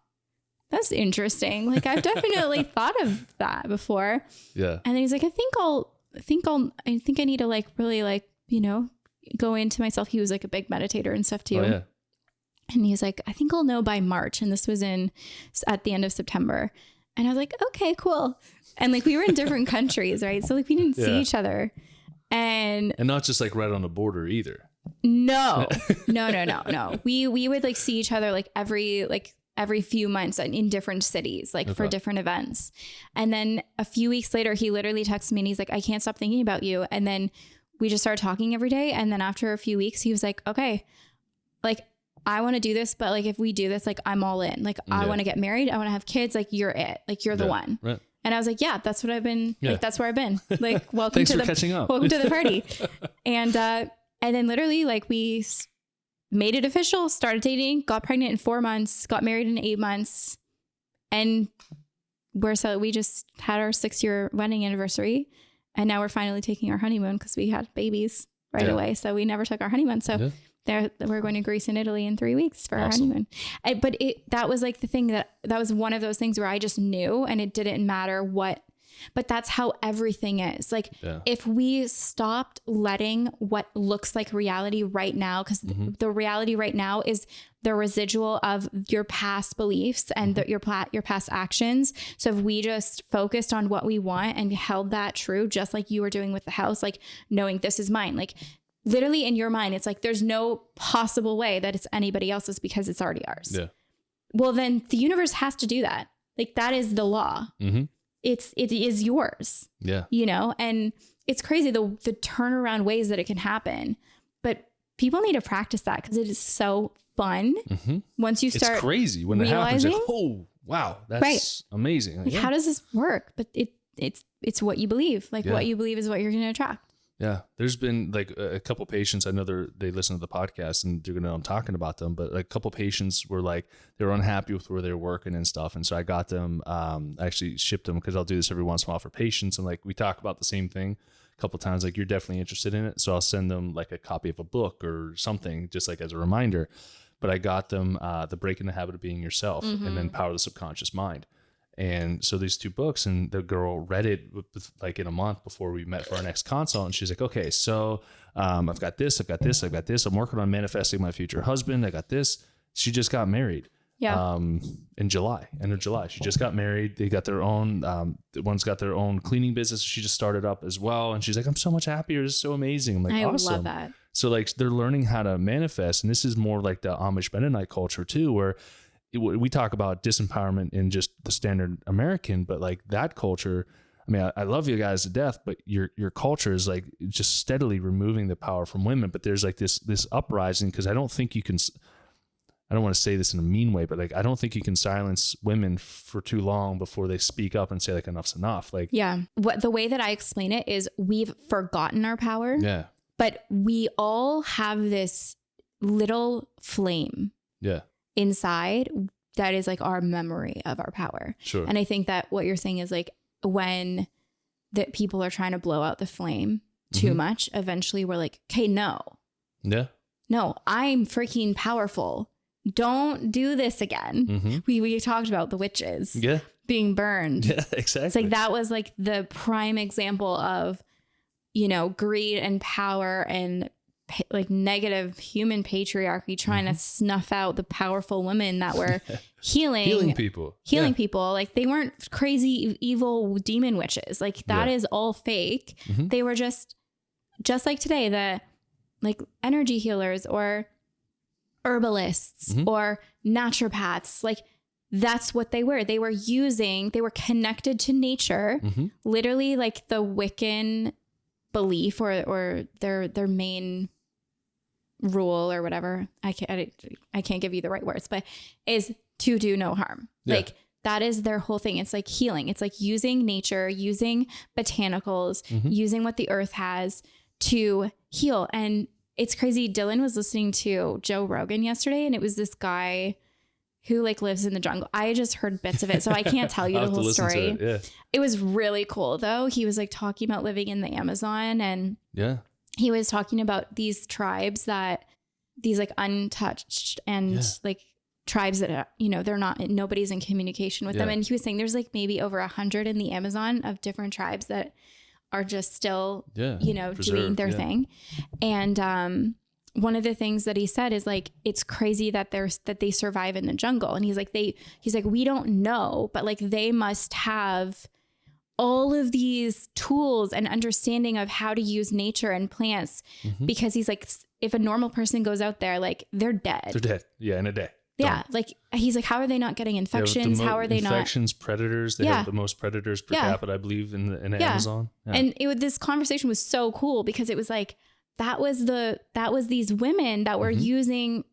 that's interesting. Like I've definitely thought of that before. Yeah. And then he's like, I think I need to like really like, you know, go into myself. He was like a big meditator and stuff too. Oh, yeah. And he's like, I think I'll know by March. And this was at the end of September. And I was like, okay, cool. And like, we were in different countries, right? So like we didn't see each other and not just like right on the border either. No. We would like see each other like every few months in different cities, like for different events. And then a few weeks later, he literally texted me and he's like, I can't stop thinking about you. And then we just started talking every day. And then after a few weeks, he was like, okay, like, I want to do this, but like, if we do this, like, I'm all in. Like, I want to get married. I want to have kids. Like, you're it. Like, you're the one. Right. And I was like, yeah, that's what I've been. Like, that's where I've been. Like, welcome to catching up. Welcome to the party. And then literally, like, we made it official, started dating, got pregnant in 4 months, got married in 8 months, and we just had our 6-year wedding anniversary, and now we're finally taking our honeymoon because we had babies right away. So we never took our honeymoon. So. We're going to Greece and Italy in 3 weeks for our honeymoon. But that was like the thing that was one of those things where I just knew and it didn't matter what, but that's how everything is. Like if we stopped letting what looks like reality right now, because the reality right now is the residual of your past beliefs and your past actions. So if we just focused on what we want and held that true, just like you were doing with the house, like knowing this is mine, like literally in your mind, it's like, there's no possible way that it's anybody else's because it's already ours. Yeah. Well, then the universe has to do that. Like that is the law. Mm-hmm. It is yours. Yeah. You know, and it's crazy the turnaround ways that it can happen, but people need to practice that because it is so fun. Mm-hmm. Once you start, it's crazy when it happens. Like, oh, wow. That's amazing. Like, how does this work? But it's what you believe. Like what you believe is what you're going to attract. Yeah. There's been like a couple patients, I know they listen to the podcast and they're going to know I'm talking about them, but like a couple patients were like, they were unhappy with where they were working and stuff. And so I got them, I actually shipped them because I'll do this every once in a while for patients. And like, we talk about the same thing a couple times, like you're definitely interested in it. So I'll send them like a copy of a book or something just like as a reminder. But I got them The Breaking the Habit of Being Yourself and then Power of the Subconscious Mind. And so these two books, and the girl read it like in a month before we met for our next consult. And she's like, okay, so I've got this. I'm working on manifesting my future husband. I got this. She just got married. Yeah. In July, end of July. She just got married. They got their own, one's got their own cleaning business. She just started up as well. And she's like, I'm so much happier. It's so amazing. I'm like, awesome. I love that. So like they're learning how to manifest. And this is more like the Amish Mennonite culture too, where we talk about disempowerment in just the standard American, but like that culture, I mean, I love you guys to death, but your culture is like just steadily removing the power from women. But there's like this uprising, because I don't think you can, I don't want to say this in a mean way, but like, I don't think you can silence women for too long before they speak up and say like, enough's enough. Like, yeah. The way that I explain it is we've forgotten our power. Yeah. But we all have this little flame. Yeah. Inside that is like our memory of our power. Sure. And I think that what you're saying is like when that people are trying to blow out the flame too much, eventually we're like, okay, no, I'm freaking powerful. Don't do this again. We talked about the witches being burned. Yeah, exactly. It's like that was like the prime example of, greed and power and like negative human patriarchy trying to snuff out the powerful women that were healing people. Like they weren't crazy, evil demon witches. Like that is all fake. They were just like today, the like energy healers or herbalists or naturopaths. Like that's what they were. They were connected to nature, literally like the Wiccan belief or their main rule or whatever. I can't give you the right words, but is to do no harm. Yeah. Like that is their whole thing. It's like healing. It's like using nature, using botanicals, using what the earth has to heal. And it's crazy. Dylan was listening to Joe Rogan yesterday, and it was this guy who like lives in the jungle. I just heard bits of it, so I can't tell you the whole story. It was really cool though. He was like talking about living in the Amazon, and he was talking about these tribes these like untouched and like tribes that, they're not, nobody's in communication with them. And he was saying there's like maybe over 100 in the Amazon of different tribes that are just still, doing their thing. And, one of the things that he said is like, it's crazy that they survive in the jungle. And he's like, we don't know, but like they must have all of these tools and understanding of how to use nature and plants, because he's like, if a normal person goes out there, like they're dead. They're dead. Yeah. In a day. Yeah. Like he's like, how are they not getting infections? How are they infections, predators? They have the most predators per capita, I believe, in the Amazon. Yeah. And this conversation was so cool because it was like, that was these women that were using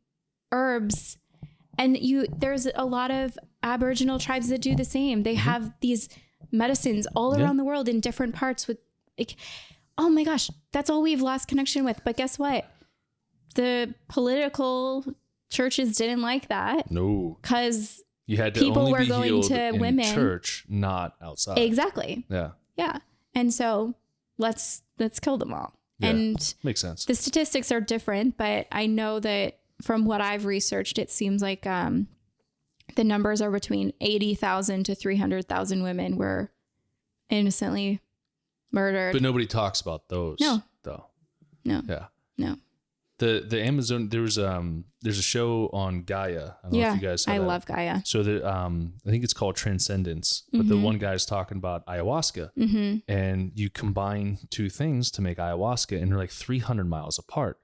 herbs, and there's a lot of Aboriginal tribes that do the same. They have these medicines all around the world in different parts with like, oh my gosh, that's all we've lost connection with. But guess what? The political churches didn't like that. No. Because you had to people only were be going healed to in women. Church, not outside. Exactly. Yeah. Yeah. And so let's kill them all. Yeah. And makes sense. The statistics are different, but I know that from what I've researched, it seems like the numbers are between 80,000 to 300,000 women were innocently murdered. But nobody talks about those. No. Though. No. Yeah. No. The Amazon, there's a show on Gaia. I don't know if you guys saw that. love Gaia. So I think it's called Transcendence, but the one guy's talking about ayahuasca, and you combine two things to make ayahuasca, and they're like 300 miles apart.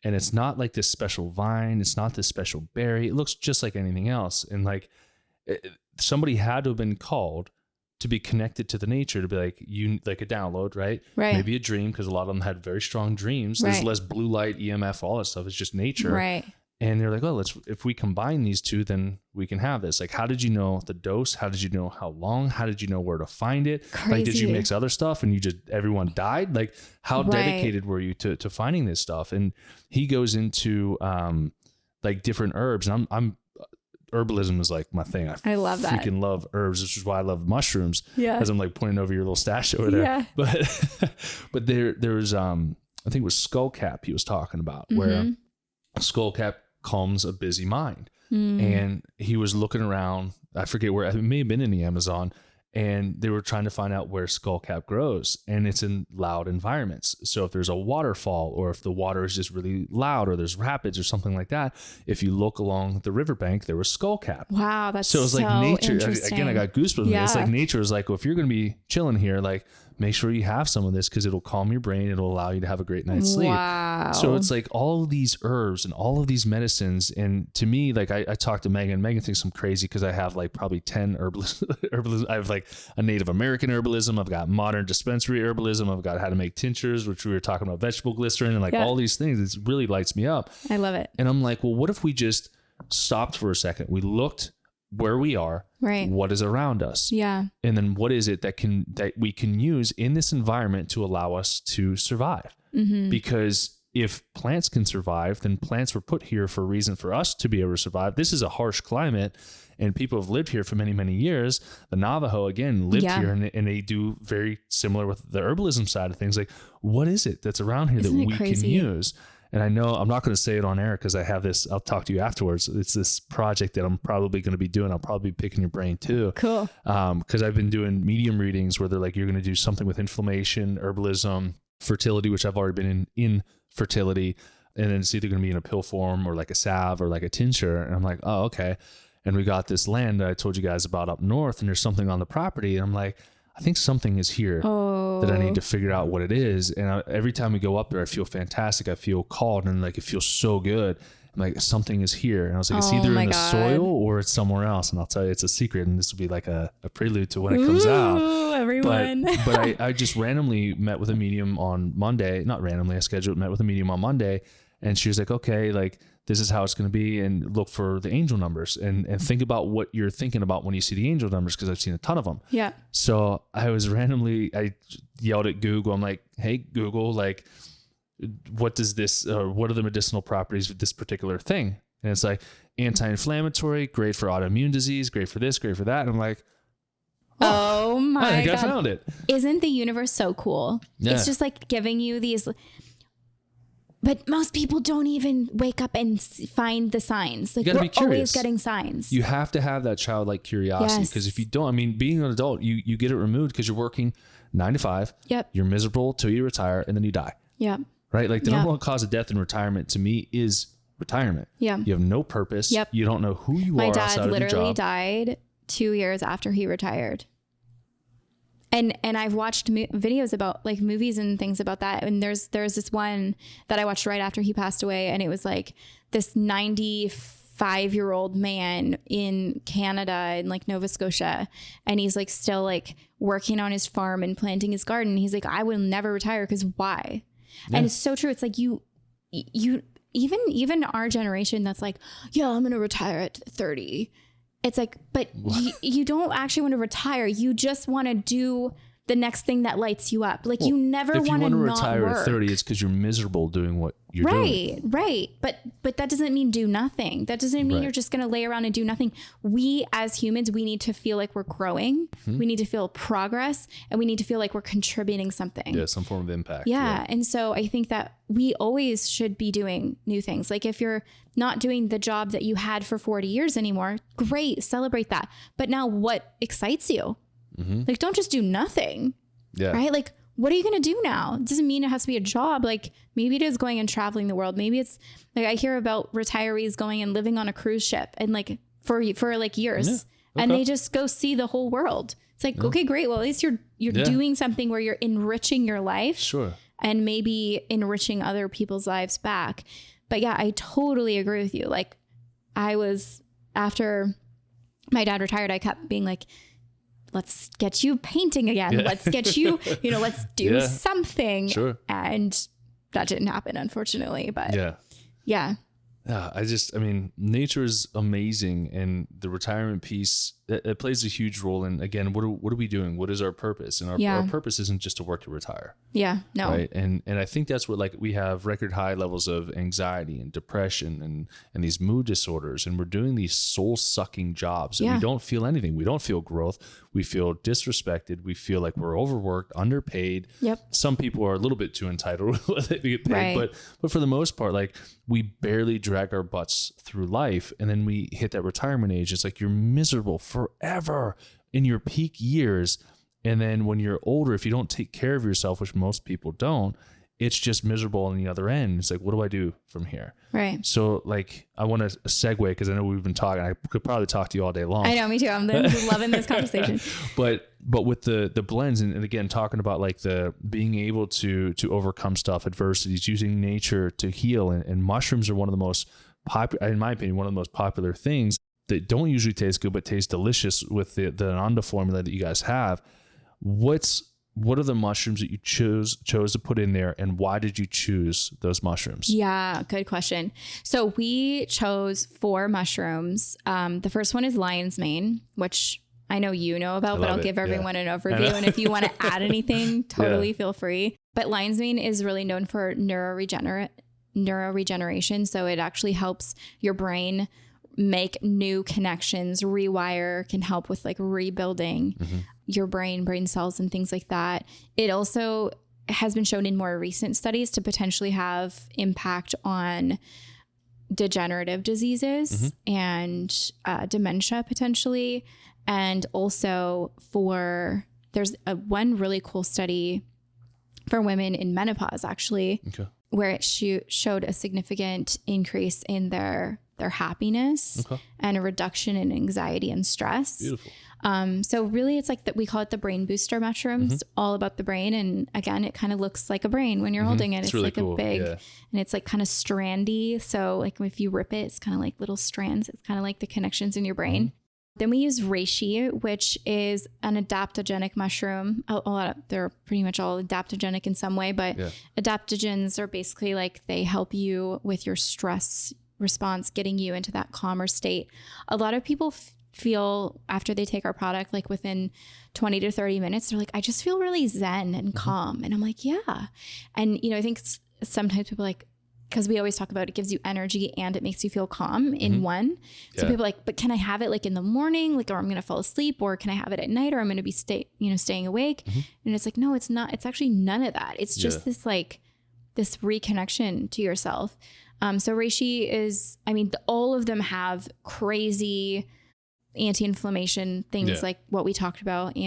And it's not like this special vine. It's not this special berry. It looks just like anything else. And like somebody had to have been called to be connected to the nature, to be like a download, right? Right. Maybe a dream, because a lot of them had very strong dreams. Right. There's less blue light, EMF, all that stuff. It's just nature. Right. And they're like, oh, if we combine these two, then we can have this. Like, how did you know the dose? How did you know how long? How did you know where to find it? Crazy. Like, did you mix other stuff and everyone died? Like, how dedicated were you to finding this stuff? And he goes into like different herbs. And I'm herbalism is like my thing. I love that. Freaking love herbs, which is why I love mushrooms. Yeah. As I'm like pointing over your little stash over there. Yeah. But there was I think it was skullcap he was talking about, where skullcap calms a busy mind. And he was looking around, I forget where, it may have been in the Amazon, and they were trying to find out where skullcap grows, and it's in loud environments. So if there's a waterfall, or if the water is just really loud, or there's rapids or something like that, if you look along the riverbank, there was skullcap. Wow, that's so it's like nature. Again, I got goosebumps. Yeah. It's like nature is like, well, if you're going to be chilling here, like, make sure you have some of this, because it'll calm your brain. It'll allow you to have a great night's sleep. Wow. So it's like all of these herbs and all of these medicines. And to me, like I talked to Megan. Megan thinks I'm crazy because I have like probably 10 herbalism. I have like a Native American herbalism. I've got modern dispensary herbalism. I've got how to make tinctures, which we were talking about, vegetable glycerin, and like all these things. It really lights me up. I love it. And I'm like, well, what if we just stopped for a second? We looked where we are, right? What is around us? Yeah. And then what is it that we can use in this environment to allow us to survive? Because if plants can survive, then plants were put here for a reason, for us to be able to survive. This is a harsh climate, and people have lived here for many, many years. The Navajo, again, lived here, and they do very similar with the herbalism side of things. Like, what is it that's around here that we can use? And I know I'm not going to say it on air because I have this, I'll talk to you afterwards. It's this project that I'm probably going to be doing. I'll probably be picking your brain too. Cool. Because I've been doing medium readings where they're like, you're going to do something with inflammation, herbalism, fertility, which I've already been in fertility. And then it's either going to be in a pill form or like a salve or like a tincture. And I'm like, oh, okay. And we got this land that I told you guys about up north, and there's something on the property. And I'm like, I think something is here that I need to figure out what it is. And every time we go up there, I feel fantastic. I feel called, and like, it feels so good. I'm like, something is here. And I was like, it's either in the soil or it's somewhere else. And I'll tell you, it's a secret. And this will be like a prelude to when it comes out. Everyone. But I just randomly met with a medium on Monday. Not randomly, I met with a medium on Monday. And she was like, okay, like, this is how it's going to be, and look for the angel numbers and think about what you're thinking about when you see the angel numbers, because I've seen a ton of them. Yeah. So I yelled at Google. I'm like, hey, Google, like, what does this, what are the medicinal properties of this particular thing? And it's like anti-inflammatory, great for autoimmune disease, great for this, great for that. And I'm like, oh my I think God. I found it. Isn't the universe so cool? Yeah. It's just like giving you these. But most people don't even wake up and find the signs. Like, we're always getting signs. You have to have that childlike curiosity, because if you don't, I mean, being an adult, you get it removed because you're working 9 to 5. Yep. You're miserable till you retire, and then you die. Yeah. Right? Like, the number one cause of death in retirement to me is retirement. Yeah. You have no purpose. Yep. You don't know who you are outside of your job. My dad literally died 2 years after he retired. And I've watched videos about like movies and things about that. And there's this one that I watched right after he passed away. And it was like this 95-year-old man in Canada, in like Nova Scotia. And he's like still like working on his farm and planting his garden. He's like, I will never retire, because why? Yeah. And it's so true. It's like you even our generation that's like, yeah, I'm going to retire at 30. It's like, but you don't actually want to retire. You just want to do the next thing that lights you up. Like, you never want to not work. If you want to retire at 30, it's because you're miserable doing what you're doing. Right. But that doesn't mean do nothing. That doesn't mean you're just going to lay around and do nothing. We as humans, we need to feel like we're growing. Mm-hmm. We need to feel progress, and we need to feel like we're contributing something. Yeah, some form of impact. Yeah. And so I think that we always should be doing new things. Like, if you're not doing the job that you had for 40 years anymore, great, celebrate that. But now what excites you? Mm-hmm. Like, don't just do nothing. Yeah. Right? Like, what are you going to do now? It doesn't mean it has to be a job. Like, maybe it is going and traveling the world. Maybe it's like, I hear about retirees going and living on a cruise ship and like for like years, and they just go see the whole world. It's like, okay, great. Well, at least you're doing something where you're enriching your life. Sure. And maybe enriching other people's lives back. But yeah, I totally agree with you. Like, after my dad retired, I kept being like, let's get you painting again. Yeah. Let's get you, let's do something. Sure. And that didn't happen, unfortunately. But yeah. Yeah, I mean, nature is amazing, and the retirement piece, it plays a huge role in, again, what are we doing? What is our purpose? And our purpose isn't just to work to retire. Yeah, no. Right. And I think that's what, like, we have record high levels of anxiety and depression and these mood disorders, and we're doing these soul sucking jobs, and we don't feel anything. We don't feel growth. We feel disrespected. We feel like we're overworked, underpaid. Yep. Some people are a little bit too entitled to get paid, but for the most part, like, we barely drag our butts through life, and then we hit that retirement age. It's like you're miserable forever in your peak years, and then when you're older, if you don't take care of yourself, which most people don't, it's just miserable on the other end. It's like, what do I do from here? Right. So, like, I want to segue, because I know we've been talking. I could probably talk to you all day long. I know, me too. I'm loving this conversation. But with the blends, and again, talking about, like, the being able to overcome stuff, adversities, using nature to heal, and mushrooms are one of the most popular, in my opinion, one of the most popular things that don't usually taste good, but taste delicious with the Ananda formula that you guys have. What are the mushrooms that you chose to put in there, and why did you choose those mushrooms? Yeah, good question. So we chose 4 mushrooms. The first one is lion's mane, which I know you know about, but I'll give everyone an overview. And if you want to add anything, totally feel free. But lion's mane is really known for neuroregeneration. So it actually helps your brain make new connections, rewire, can help with, like, rebuilding your brain cells and things like that. It also has been shown in more recent studies to potentially have impact on degenerative diseases and dementia potentially. And also there's one really cool study for women in menopause, actually, where it showed a significant increase in their happiness and a reduction in anxiety and stress. Beautiful. So really, it's like that. We call it the brain booster mushrooms, all about the brain. And again, it kind of looks like a brain when you're holding it. It's really like cool. A big, and it's like kind of strandy. So, like, if you rip it, it's kind of like little strands. It's kind of like the connections in your brain. Then we use reishi, which is an adaptogenic mushroom. They're pretty much all adaptogenic in some way, but adaptogens are basically like, they help you with your stress response, getting you into that calmer state. A lot of people feel after they take our product, like within 20 to 30 minutes, they're like, I just feel really zen and calm. And I'm like, yeah. And, I think sometimes people like, because we always talk about it gives you energy and it makes you feel calm in one. So people are like, but can I have it like in the morning, like, or I'm going to fall asleep, or can I have it at night, or I'm going to be staying awake? And it's like, no, it's not. It's actually none of that. It's just this reconnection to yourself. So reishi is, all of them have crazy anti-inflammation things like what we talked about.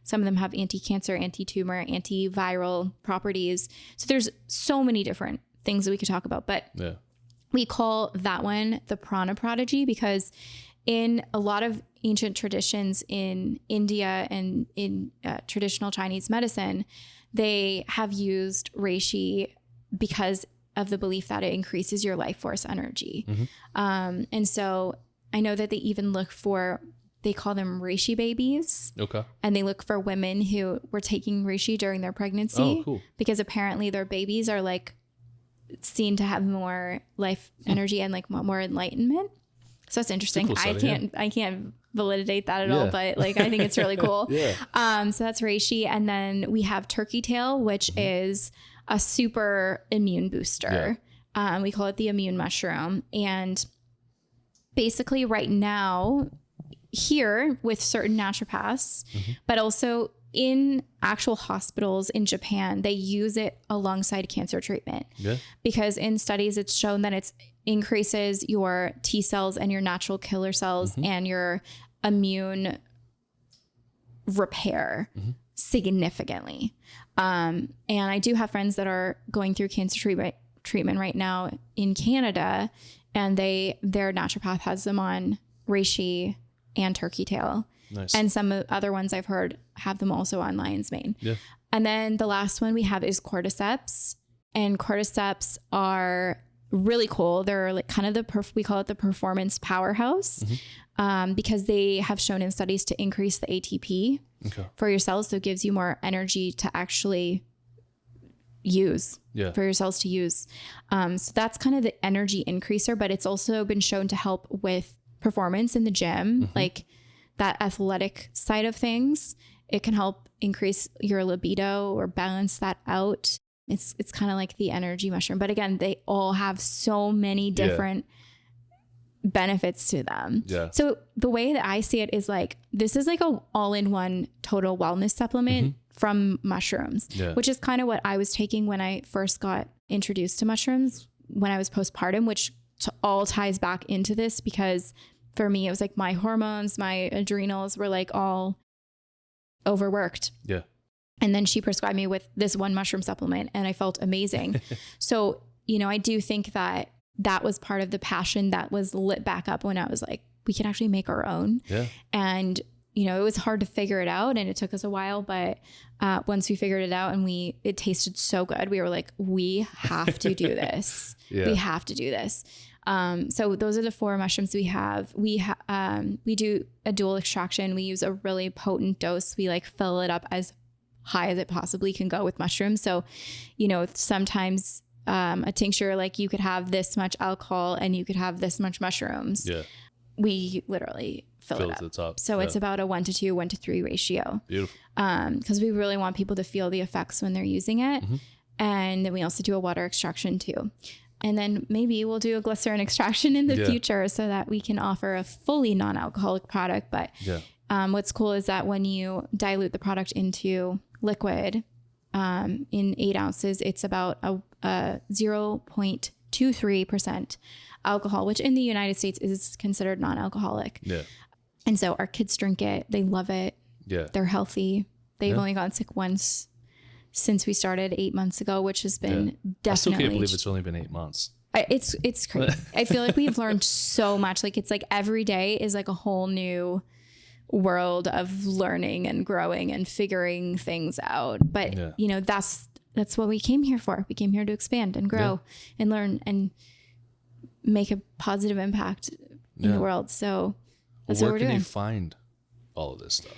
Some of them have anti-cancer, anti-tumor, antiviral properties. So there's so many different things that we could talk about, but we call that one the prana prodigy, because in a lot of ancient traditions in India and in traditional Chinese medicine, they have used reishi because of the belief that it increases your life force energy. And so I know that they even they call them reishi babies. Okay. And they look for women who were taking reishi during their pregnancy. Oh, cool. Because apparently their babies are like seen to have more life energy and like more enlightenment. So that's interesting. Cool study, I can't validate that at all, but like, I think it's really cool. So that's reishi. And then we have turkey tail, which is a super immune booster. We call it the immune mushroom. And basically right now here with certain naturopaths, but also in actual hospitals in Japan, they use it alongside cancer treatment because in studies, it's shown that it increases your T cells and your natural killer cells and your immune repair significantly. And I do have friends that are going through cancer treatment right now in Canada, and their naturopath has them on reishi and turkey tail. Nice. And some other ones I've heard have them also on lion's mane. And then the last one we have is cordyceps, and cordyceps are really cool. They're like kind of we call it the performance powerhouse, because they have shown in studies to increase the ATP for your cells. So it gives you more energy to actually use Yeah. for your cells to use. So that's kind of the energy increaser, but it's also been shown to help with performance in the gym, like that athletic side of things. It can help increase your libido or balance that out. It's kind of like the energy mushroom, but again, they all have so many different benefits to them. Yeah. So the way that I see it is like, this is like a all-in-one total wellness supplement from mushrooms, which is kind of what I was taking when I first got introduced to mushrooms when I was postpartum, which all ties back into this, because for me, it was like my hormones, my adrenals were like all overworked. Yeah. And then she prescribed me with this one mushroom supplement and I felt amazing. So, you know, I do think that that was part of the passion that was lit back up when I was like, we can actually make our own. Yeah. And, you know, it was hard to figure it out and it took us a while, but once we figured it out and it tasted so good, we were like, we have to do this. We have to do this. So those are the 4 mushrooms we have. We do a dual extraction. We use a really potent dose. We like fill it up as high as it possibly can go with mushrooms. So, you know, sometimes a tincture, like you could have this much alcohol and you could have this much mushrooms. Yeah. We literally fill it up. The top. So it's about a 1-to-2, 1-to-3 ratio. Beautiful. Because we really want people to feel the effects when they're using it. And then we also do a water extraction too. And then maybe we'll do a glycerin extraction in the future so that we can offer a fully non-alcoholic product. But what's cool is that when you dilute the product into liquid in 8 ounces, it's about a 0.23% alcohol, which in the United States is considered non-alcoholic. Yeah. And so our kids drink it. They love it. Yeah. They're healthy. They've only gotten sick once since we started 8 months ago, which has been definitely. I still can't believe it's only been 8 months. It's crazy. I feel like we've learned so much. Like it's like every day is like a whole new world of learning and growing and figuring things out. But you know, that's what we came here for. We came here to expand and grow and learn and make a positive impact in the world. So that's what we're doing. Where can you find all of this stuff?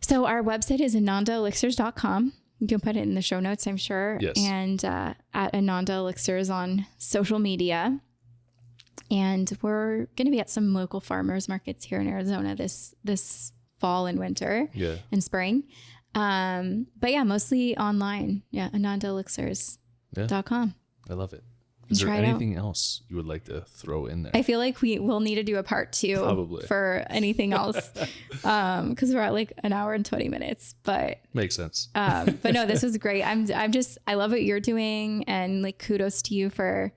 So our website is anandaelixirs.com. You can put it in the show notes, I'm sure. Yes. And at Ananda Elixirs on social media. And we're going to be at some local farmers markets here in Arizona this fall and winter and spring. But yeah, mostly online. Yeah, AnandaElixirs.com. I love it. Is there anything else you would like to throw in there? I feel like we will need to do a part 2 for anything else. Cause we're at like an hour and 20 minutes, but makes sense. But no, this was great. I love what you're doing, and like kudos to you for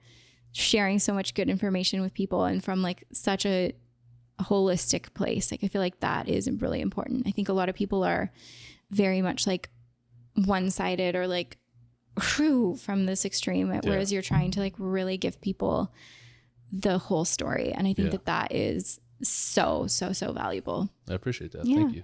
sharing so much good information with people and from like such a holistic place. Like I feel like that is really important. I think a lot of people are very much like one-sided or like from this extreme, whereas you're trying to like really give people the whole story. And I think that is so valuable. I appreciate that. Thank you.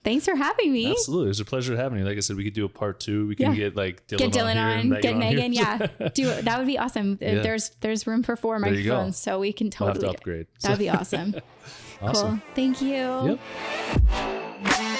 Thanks for having me. Absolutely. It was a pleasure having you. Like I said, we could do a part 2. We can get like Dylan on, get Megan. That would be awesome. There's room for 4 microphones, so we can totally we'll have to upgrade. That'd be awesome. Awesome. Cool. Thank you. Yep.